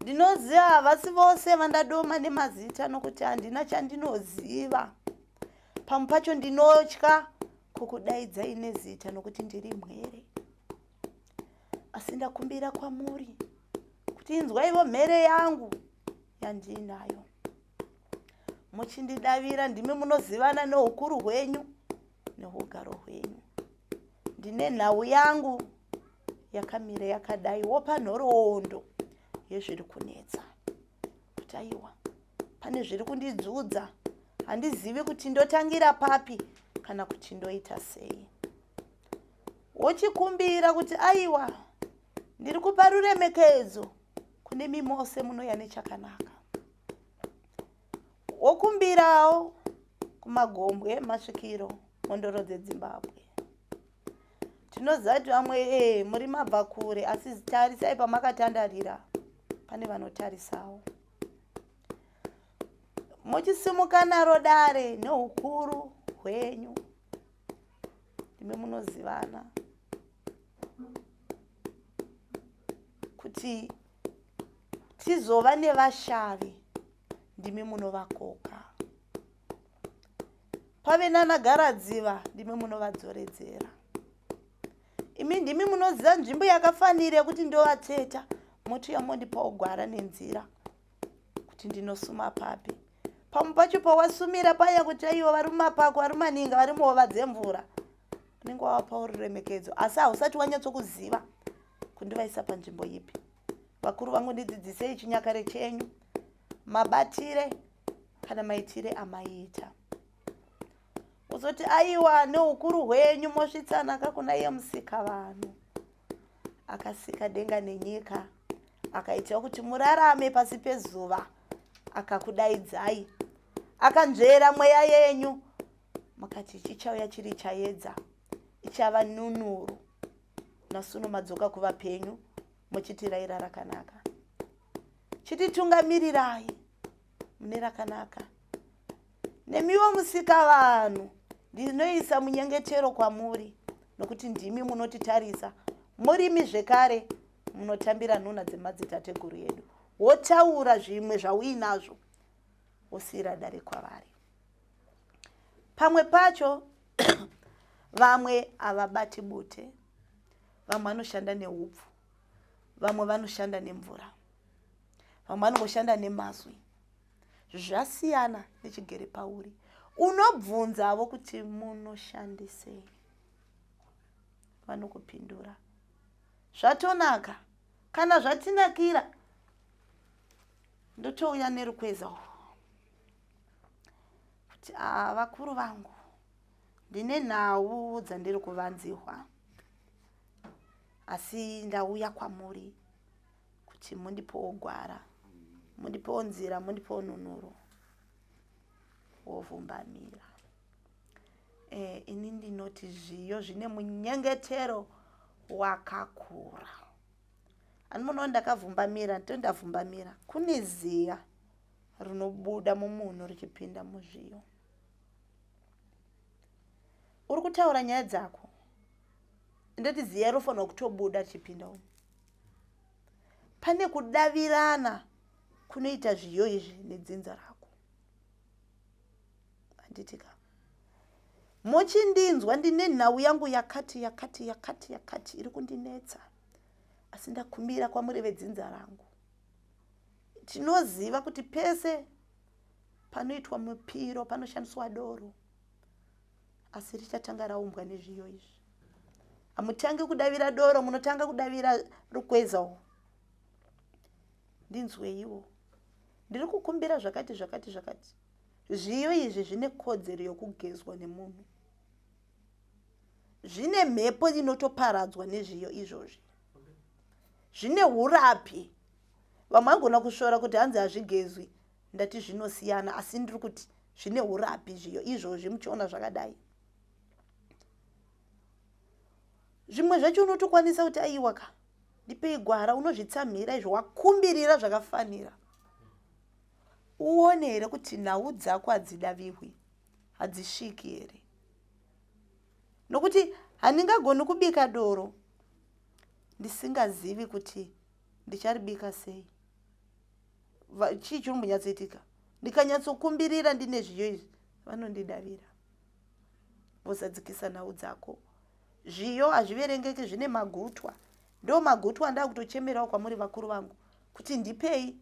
Ndinoziva havasi vose vandadoma nemazita nokuti handina chandinoziva. Pamwe pacho ndinotya kukudaidzai nezita nokuti ndiri mhere. Asi ndakumbira kwamuri kuti inzwaivo mhere yangu yandinayo. Muchindidavira ndimi munozivana neukuru hwenyu neugaro hwenyu. Ndine nhau yangu yakamira yakadai wopa nhoroondo yezviri kunetsa. Kuti aiwa, pane zviri kundidzudza, handizivi kuti ndotangira papi kana kuti ndoita sei. Wochikumbira kuti aiwa, ndiri kupa ruremekedzo kune mimose munoya nechakanaka. Wokumbirawo kumagombwe, masvikiro, mhondoro dzeZimbabwe. Tinoziva kuti vamwe muri mabva kure, asi tarisai pamakatandarira pane vanotarisawo. Muchisimuka naro dare neukuru hwenyu, ndimi munozivana kuti tizova nevashavi, ndimi munovakoka. Pave nanagaradziva, ndimi munovadzoredzera. Imi ndimi munoziva nzvimbo yakafanira kuti ndovateta, moti yamondipawo gwara nenzira kuti ndinosuma papi. Pamwe pacho pawasumira paya kuti aiwa vari mumapako, vari maninga, vari mhova dzemvura, unenge wavapawo ruremekedzo, asi hausati wanyatsokuziva kundivaisa panzvimbo ipi. Vakuru vangu ndidzidzisei chinyakare chenyu, mabatire kana maitire amaita. Uzoti aiwa neukuru hwenyu mosvitsanaka kuna iye musika vanhu. Akasika denga nenyika, akaita kuti murarame pasi pezuva, akakudaidzai, akanzvera mweya yenyu, mukati chichauya chiri chaedza, ichava nunuru. Nasuno madzoka kuvapenyu, muchitiraira rakanaka. Chititungamirai mune rakanaka. Nemiwo musika vanhu, ndinoisa munyengetero kwamuri, nokuti ndimi munotitarisa. Murimi zvekare munotambira nhuna dzemadzitateguru edu. Wotaura zvimwe zvauinazvo, wosiyira dare kwavari. Pamwe pacho vamwe havabati bute, vamwe vanoshanda neupfu, vamwe vanoshanda nemvura, vamwe vanoshanda nemazwi. Zvasiyana nechigere pauri. Unobvunzavo kuti munoshandisei, vanokupindura. Zvatonaka, kana zvatinakira, ndotouya nerukweza kuti vakuru vangu, ndine nhau dzandiri kuvanzihwa, asi ndauya kwamuri kuti mundipowo gwara, mundipowo nzira, mundipowo nunuro wovhumbamira. Ini ndinoti zviyo zvine munyengetero wakakura. Anomuno ndakavhumbamira, ndondavhumbamira. Kune ziya rinobuda mumunhu richipinda muzviyo. Uri kutaura nyaya dzako, ndoti ziya rofanira kutobuda richipinda umu. Pane kudavirana kunoita zviyo izvi nedzinza rako. Handitika. Mochindinzwa ndine nhau yangu yakati iri kundinetsa. Asi ndakumbira kwamuri vedzinza rangu. Tinoziva kuti pese panoitwa mupiro, panoshandiswa doro. Asi richatanga raumbwa nezviyo izvi. Hamutangi kudavira doro, munotanga kudavira rukweza. Ndinzweiwo. Ndiri kukumbira zvakati. Zviyo izvi zvine kodzero yokugezwa nemunhu. Zvine mhepo inotoparadzwa nezviyo izvozvi. Zvine urapi. Vamwe vangona kushora kuti hanzi hazvigezwi, ndati zvinosiyana, asi ndiri kuti zvine urapi zviyo izvozvi, muchiona zvakadai. Zvimwe zvacho unotokwanisa kuti aiwaka, ndipei gwara, unozvitsamhira izvo wakumbirira zvakafanira. uone here kuti nhau dzako hadzidaviwi, hadzisviki here. Nokuti handingagoni kubika doro ndisingazivi kuti ndicharibika sei. Chii chiri kumbonyatsoitika? Ndikanyatsokumbirira ndine zviyo izvi, vanondidavira. Vosadzikisa nhau dzako. Zviyo hazviverengeki, zvine magutwa. Ndo magutwa ndaa kutochemerawo kwamuri vakuru vangu kuti ndipei.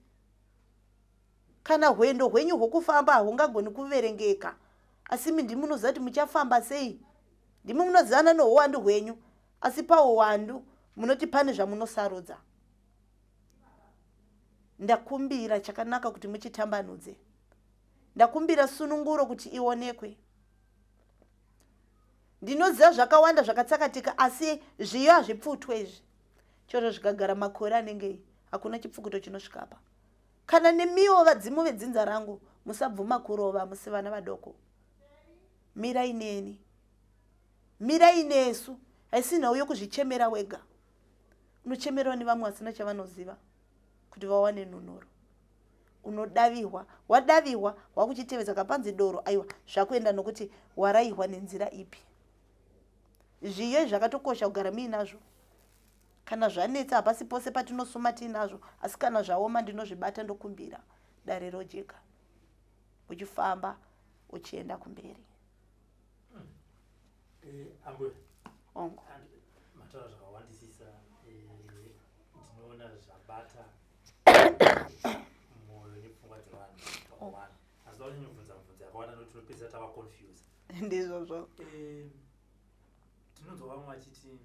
Kana hwendo hwenyu hwokufamba hungagoni kuverengeka, asi ndimi munoziva kuti muchafamba sei. Ndimi munozivana nouwandu hwenyu, asi pauwandu munoti pane zvamunosarudza. Ndakumbira chakanaka kuti muchitambanudze. Ndakumbira sununguro kuti ionekwe. Ndinoziva zvakawanda zvakatsakatika, asi zviyo hazvipfutwe izvi. Choro zvikagara makore anenge hakuna chipfukuto chinosvikapa. Kana nemiwo vadzimu vedzinza rangu, musabvuma kurova musi vana vadoko. Mirai neni. Mirai nesu. Haisina uyo kuzvichemera wega. Unochemerawo nevamwe vasina chavanoziva kuti vawane nunuro. Unodaviwa, wadaviwa, wakuchitevedza kapanzi doro, aiwa, zvakuenda nokuti waraihwa nenzira ipi. Zviyo zvakatokosha kugara muinazvo. Kana zvanetsa hapasi pose patinosoma tiinazvo, asi kana zvaoma ndinozvibata ndokumbira dare rojeka. Uchifamba uchienda kumberi. Ambuye. Ongo. Mataura zvakawandisisa, ndinoona zvabata mwoyo nepfungwa dzevanhu vakawanda. Asi vachinyobvunza yakawanda nokuti tinopedzisa tava confused. Ndizvozvo. Tinonzwa vamwe vachiti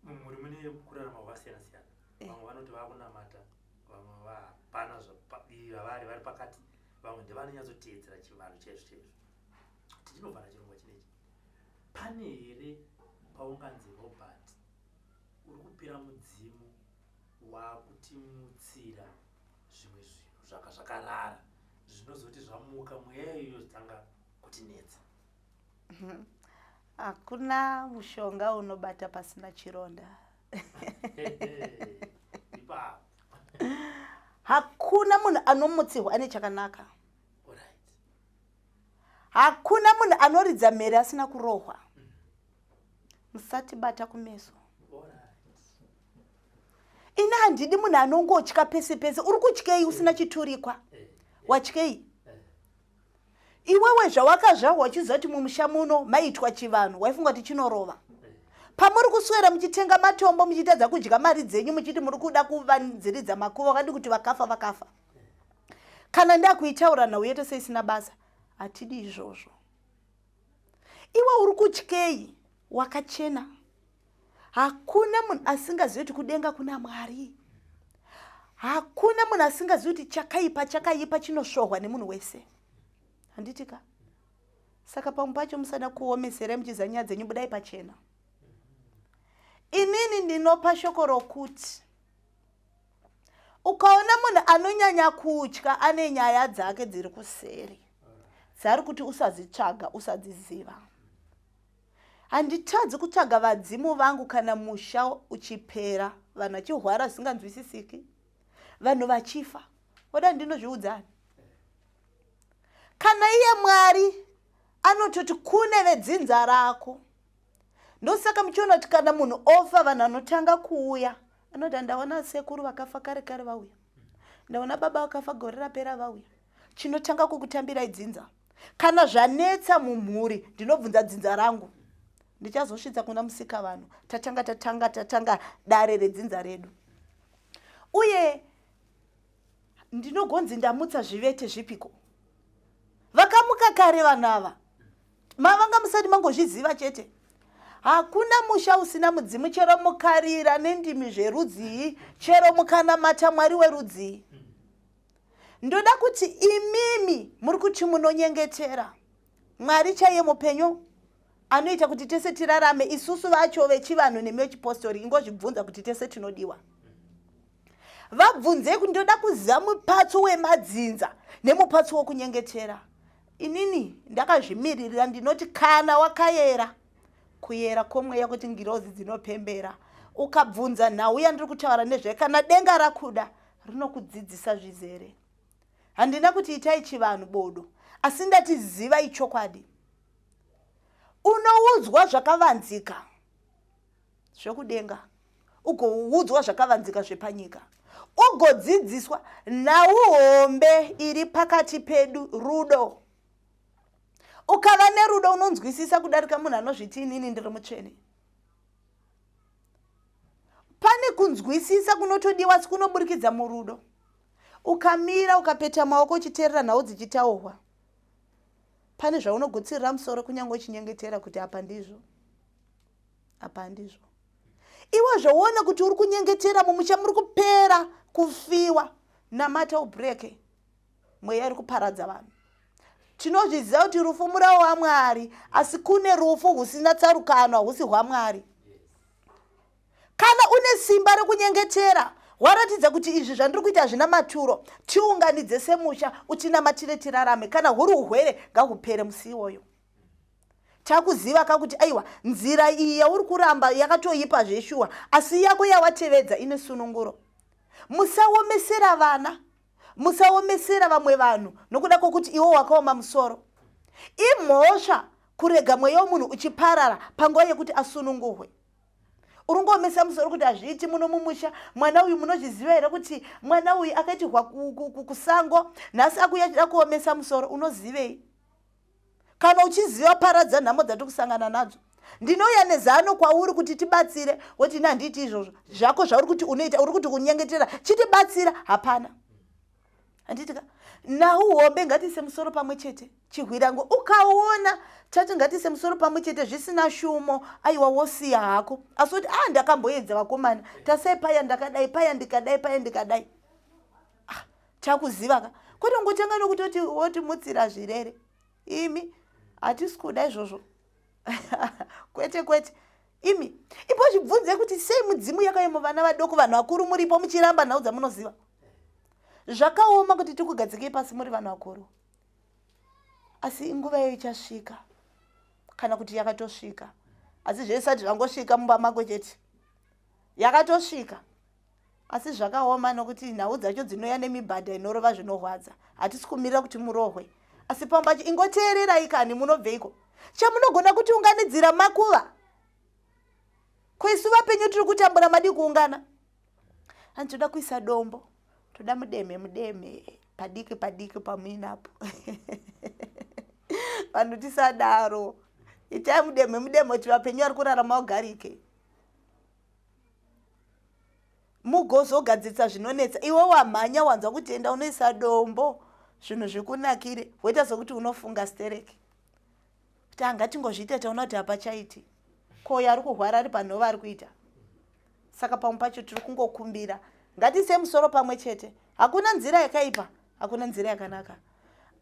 mumuri mune kurarama kwakasiyana siyana. Vamwe vanoti vakunamata, vamwe vapana zvavari vari pakati, vamwe ndevanonyatsoteedzera chivanhu chaizvo chaizvo. Tichinovhara chirongwa chinechi. Pane here paunganzi Robert uri kupira mudzimu wakutimutsira zvimwe zvinhu zvakarara zvinozoti zvamuka mweya iyoyo zvotanga kutinetsa? Hakuna mushonga unobata pasina chironda. Hakuna munhu anomutsirwa ane chakanaka. Hakuna munhu anoridza mhere asina kurohwa. Musatibata kumeso. Ina handidi munhu anongotya pese pese. Uri kutyei usina chiturikwa? Watyei? Iwewe zvawakazvarwa wachiziva kuti mumusha muno maitwa chivanhu, waifunga kuti chinorova. Pamuri kuswera muchitenga matombo muchitadza kudya mari dzenyu muchiti muri kuda kuvanziridza makuva wakadi kuti vakafa vakafa. Kana ndakuitaura nhau yedu seisina basa, hatidi izvozvo. Iwe uri kutyei? Wakachena. Hakuna munhu asingazivi kuti kudenga kuna Mwari. Hakuna munhu asingazivi kuti chakaipa chinosvohwa nemunhu wese. Handitika? Saka pamwe pacho musada kuomesera muchizanya nyaya dzenyu, budai pachena. Inini ndinopa shoko rokuti ukaona munhu anonyanya kutya ane nyaya dzake dziri kuseri, dzari kuti usazitsvaga, usadziziva. Handitadzi kutsvaga vadzimu vangu kana musha uchipera, vanhu vachihwara zvisinganzwisisiki, vanhu vachifa. Oda ndinozviudzani. Kana iye Mwari anototi kune vedzinza rako, ndosaka muchiona kuti kana munhu ofa vanhu anotanga kuuya, anoti ndaona sekuru vakafa kare kare vauya, ndaona baba vakafa gore rapera vauya, chinotanga kukutambirai dzinza. Kana zvanetsa mumhuri, ndinobvunza dzinza rangu, ndichazosvitsa kuna musika vanhu, tatanga dare redzinza redu. Uye ndinogonzi ndamutsa zvivete zvipiko. Vakamuka kare vanhu ava, mavanga musati mangozviziva chete. Hakuna musha usina mudzimu, chero mukarira nendimi zverudzi, chero mukanamata Mwari werudzi. Ndoda kuti imimi muri kuti munonyengetera Mwari chaiye mupenyu anoita kuti tese tirarame, isusu vacho vechivanhu nemechipostori ingozvibvunza kuti tese tinodiwa. Vabvunze kuti ndoda kuziva mupatso wemadzinza nemupatso wokunyengetera. Inini ndakazvimiririra ndinoti kana wakayera, kuyera komweya kuti ngirozi dzinopembera, ukabvunza nhau yandiri kutaura nezve, kana denga rakuda rinokudzidzisa zvizere, handina kuti itai chivanhu bodo, asi ndati zivai chokwadi. Unoudzwa zvakavanzika zvekudenga, ugoudzwa zvakavanzika zvepanyika, ugodzidziswa naumhombe iri pakati pedu, rudo. Ukava nerudo unonzwisisa kudarika munhu anozviti inini ndiri mutsvene. Pane kunzwisisa kunotodiwa kunoburikidza murudo. Ukamira ukapeta maoko uchiteerera nhau dzichitaurwa, pane zvaunogutsirira musoro kunyange uchinyengetera kuti apa ndizvo, apa handizvo. Iwe zvoona kuti uri kunyengetera mumusha muri kupera kufiwa, namata ubreke, mweya iri kuparadza vanhu. Tinozviziva kuti rufu murao waMwari, asi kune rufu husina tsarukanwa, husi hwaMwari. Kana une simba rekunyengetera, waratidza kuti izvi zvandiri kuita hazvina maturo, tiunganidze semusha uchinamatire tirarame. Kana huri urwere ngahupere musi iwoyo. Takuziva kakuti aiwa, nzira iyi yauri kuramba yakatoipa zveshuwa, asi yako yawatevedza ine sununguro. Musaomesera vana, musaomesera vamwe vanhu nokuda kwokuti iwo wakaoma musoro. Imhosva kurega mweya womunhu uchiparara panguva yekuti asununguhwe. Urungoomesa musoro kuti hazviiti muno mumusha, mwana uyu munozviziva here kuti mwana uyu akaitirwa kusango, nhasi akuya achida kuomesa musoro, unozivei? Kana uchiziva paradza nhamo dzati kusangana nadzo. Ndinouya nezano kwauri kuti tibatsire, woti handiti izvozvo. Zvako zvauri kuti unoita, uri kuti kunyengetera, chitibatsira, hapana. Handitika, nauhombe ngatise musoro pamwe chete, chihwirango. Ukaona tati ngatise musoro pamwe chete zvisina shumo, aiwa wosiya hako. Asi kuti ndakamboedza vakomana, tasai paya ndakadai, paya ndikadai, paya ndikadai. Takuziva ka. Kwete ngotanga nokutoti woti mutsira zvirere. Imi hatisi kuda izvozvo. Kwete kwete. Imi ipo zvibvunze kuti sei mudzimu yakaimo vana vadoko, vanhu vakuru muripo muchiramba nhau dzamunoziva. Zvakaoma kuti tikugadzike pasi muri vanhu vakuru. Asi nguva iyo ichasvika, kana kuti yakatosvika. Asi zvesati zvangosvika mumba mako chete. Yakatosvika. Asi zvakaoma nokuti nhau dzacho dzinouya nemibhadha inorova zvinorwadza. Hatisi kumirira kuti murohwe. Asi pambacho ingoteererai kani munobveiko. Chamunogona kuti unganidzira makuva. Kweisuva penyu tiri kutambura madi kuungana. Toda kuisa dombo. Toda mudeme padiki pamuinapo. Vanhu tisadaro. Itai mudeme kuti vapenyu vari kurarama ugarike. Mugozogadzirisa zvinonetsa. Iwe wamhanya wanzwa kutenda unoisa dombo. Zvinhu zvikunakire, woita sokuti unofunga stereki. Kuti ngatingozviita taona kuti hapachaiti. Koya ari kurwara ari panhova ari kuita. Saka pamwe pacho tiri kungokumbira. Ngatise musoro pamwe chete. Hakuna nzira yakaipa, hakuna nzira yakanaka.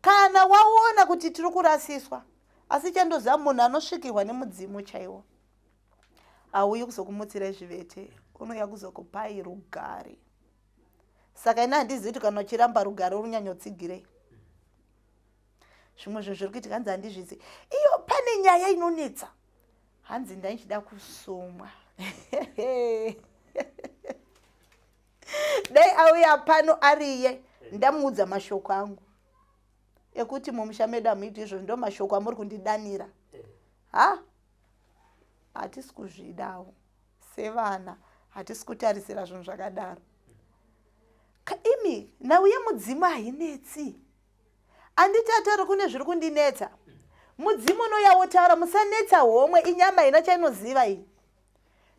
Kana waona kuti tiri kurasiswa, asi chandoziva munhu anosvikirwa nemudzimu chaiwo, auyi kuzokumutsirai zvivete, unouya kuzokupai rugare. Saka ina handizivi kuti kana uchiramba rugare urunyanyotsigirei. Zvimwe zvinhu zviri kuitika hanzi handizvizi. Iyo pane nyaya inonetsa. Hanzi ndaichida kusumwa. Dai auya pano ariye, ndamuudza mashoko angu. Ekuti mumusha medu hamuiti izvo, ndo mashoko amuri kundidanira. Hatisi kuzvidawo. Sevana, hatisi kutarisira zvinhu zvakadaro. Imi, nhau yemudzimu hainetsi. Handiti atari kune zviri kundinetsa. Mudzimu unoyawotaura, musanetsa homwe, inyama ina chainoziva iyi.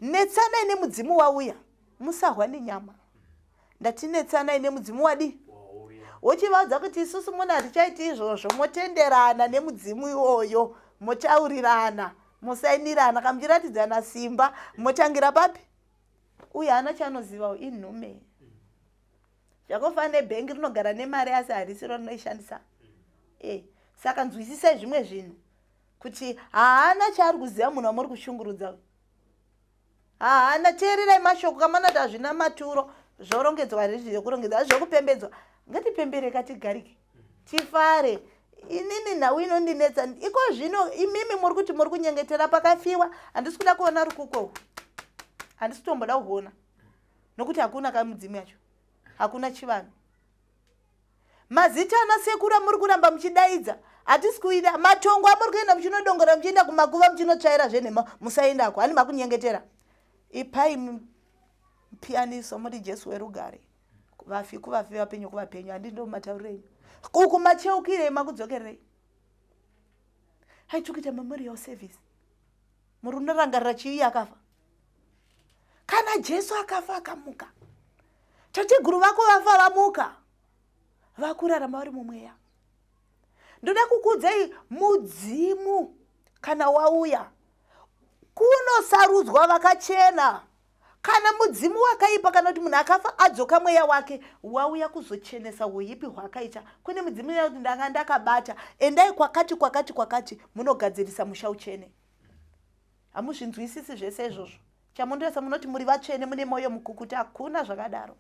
Netsanai nemudzimu wauya, musahwa nenyama. Ndatinetsanai nemudzimu wadi. Wochivaudza kuti isusu munhu hatichaiti izvozvo, motenderana nemudzimu iwoyo, motaurirana, mosainirana, kamuchiratidzana simba, motangira papi? Uye hana chaanozivawo, inhume. Zvakafanana nebhengi rinogara nemari asi harisi rinoishandisa. Saka nzwisisai zvimwe zvinhu kuti haana chaari kuziva munhu wamuri kushungurudza. Haana, teererai mashoko kamanati hazvina maturo, zvorongedzwa rizvi kurongedzwa, zvokupembedzwa. Ngatipembereka tigarike. Tifare. Inini nhau inondinetsa. Iko zvino imimi muri kuti muri kunyengetera pakafiwa, handisi kuda kuona rukuko. Handisi kutomboda kuona. Nokuti hakuna kamudzimu yacho. Hakuna chivanhu. mazita ana sekuru amuri kuramba muchidaidza hatisi kuida. Matongo amuri kuenda muchinodongora muchienda kumakuva muchinotsvaira zvenhema musaendako, hani makunyengetera. Ipai mupiyaniso muri Jesu werugare, vafi kuvafi vapenyu kuvapenyu, handindo matauriro enyu. Uku macheukirei makudzokererei. Haitukuita memorial service. Muri unorangarira chii akafa. Kana Jesu akafa akamuka, tateguru vako vafa vamuka, vakurarama vari mumweya. Ndoda kukuudzai mudzimu kana wauya kunosarudzwa vakachena. Kana mudzimu wakaipa kana kuti munhu akafa adzoka mweya wake wauya kuzochenesa uipi hwakaita. Kune mudzimu yakuti ndanga ndakabata, endai kwakati kwakati kwakati munogadzirisa musha utsvene. Hamuzvinzwisisi zvese izvozvo. Chamundoesa munoti muri vatsvene mune moyo mukukuta, hakuna zvakadaro.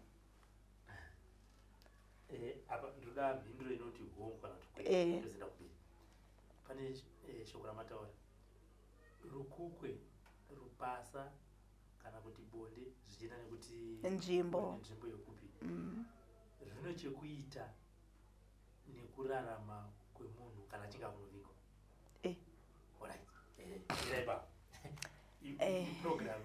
Apa ndoda mhinduro inoti hongu kana kuti kwezenda kubiri. Pane shoko ramataura. Rukukwe, rupasa kana kuti bonde zvichienda nekuti nzvimbo yekupi. Zvino chekuita nekurarama kwemunhu kana achinge akunovigwa. Alright. Ndaipa. Program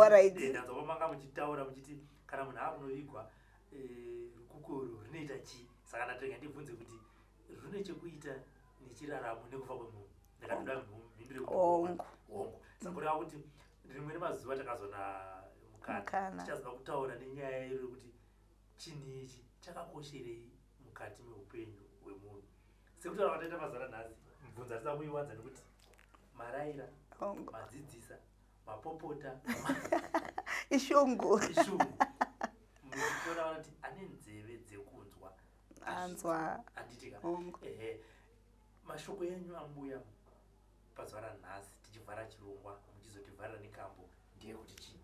Alright. Ndazomanga muchitaura muchiti kana munhu akunovigwa rukukuru rinoita chi. Saka ndatenga ndibvunze kuti rune chekuita nechiraramo nekufa kwemunhu. Ndakatoda mhinduro hongu. Saka kureva kuti rimwe remazuva takazona mukana tichazoda kutaura nenyaya iri kuti chinhu ichi chakakosherei mukati meupenyu hwemunhu. Sekutaura kwataita mazara nhasi, mubvunza tisa muiwanza nekuti maraira, madzidzisa, mapopota, ishungu. Muchiona kuti ane nzeve dzekunzwa anzwa anditika. Mashoko enyu ambuya pazuva ranhasi tichivhara chirongwa muchizotivharira nekambo ndeyekuti chii?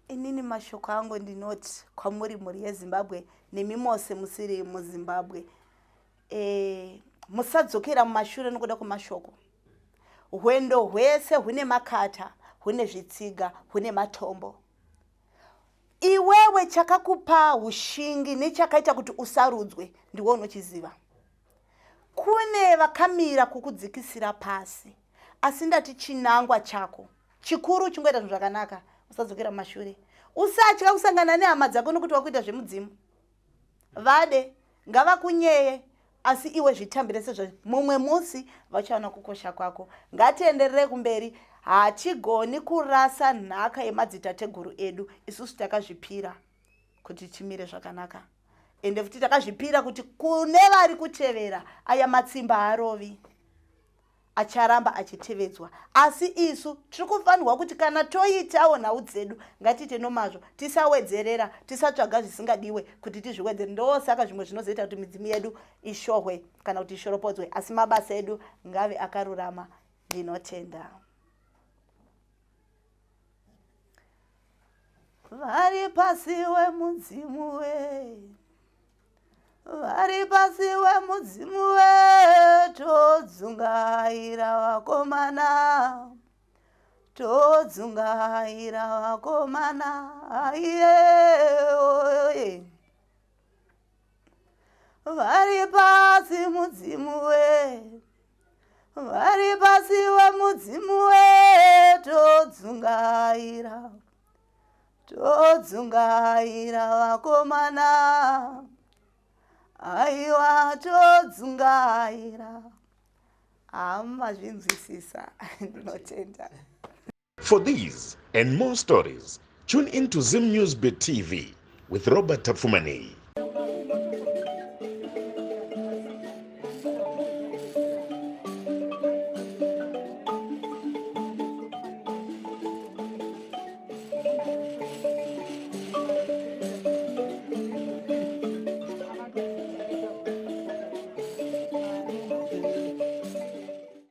Inini mashoko angu ndinoti kwamuri mhuri yeZimbabwe nemi mose musiri muZimbabwe, musadzokera mumashure nokuda kwemashoko. Hwendo hwese hune makata, hune zvitsiga, hune matombo. Iwewe chakakupa hushingi nechakaita kuti usarudzwe ndiwe unochiziva. Kune vakamira kukudzikisira pasi, asi ndati chinangwa chako chikuru chingoita zvinhu zvakanaka, usadzokera mumashure. Usatya kusangana nehama dzako nokuti wakuita zvemudzimu. Vade ngavakunyeye, asi iwe zvitambire sezvo mumwe musi vachaona kukosha kwako. Ngatienderere kumberi. Hatigoni kurasa nhaka yemadzitateguru edu. Isusu takazvipira kuti timire zvakanaka. Ende futi takazvipira kuti kune vari kutevera aya matsimba harovi, acharamba achitevedzwa. Asi isu tiri kufanirwa kuti kana toitawo nhau dzedu ngatiite nomazvo, tisawedzerera, tisatsvaga zvisingadiwe kuti tizviwedzere. Ndosaka zvimwe zvinozoita kuti midzimu yedu ishohwe kana kuti ishoropodzwe, asi mabasa edu ngave akarurama. Ndinotenda. Vari pasi wemudzimu we, vari pasi wemudzimu we, todzungaira vakomana, todzungaira vakomana, aye. Vari pasi mudzimu we, vari pasi wemudzimu we, todzungaira, todzungaira vakomana, aiwa todzungaira. Hamazvinzwisisa. Ndinotenda. For these and more stories, tune in to Zim News Bit TV with Robert Tafumani.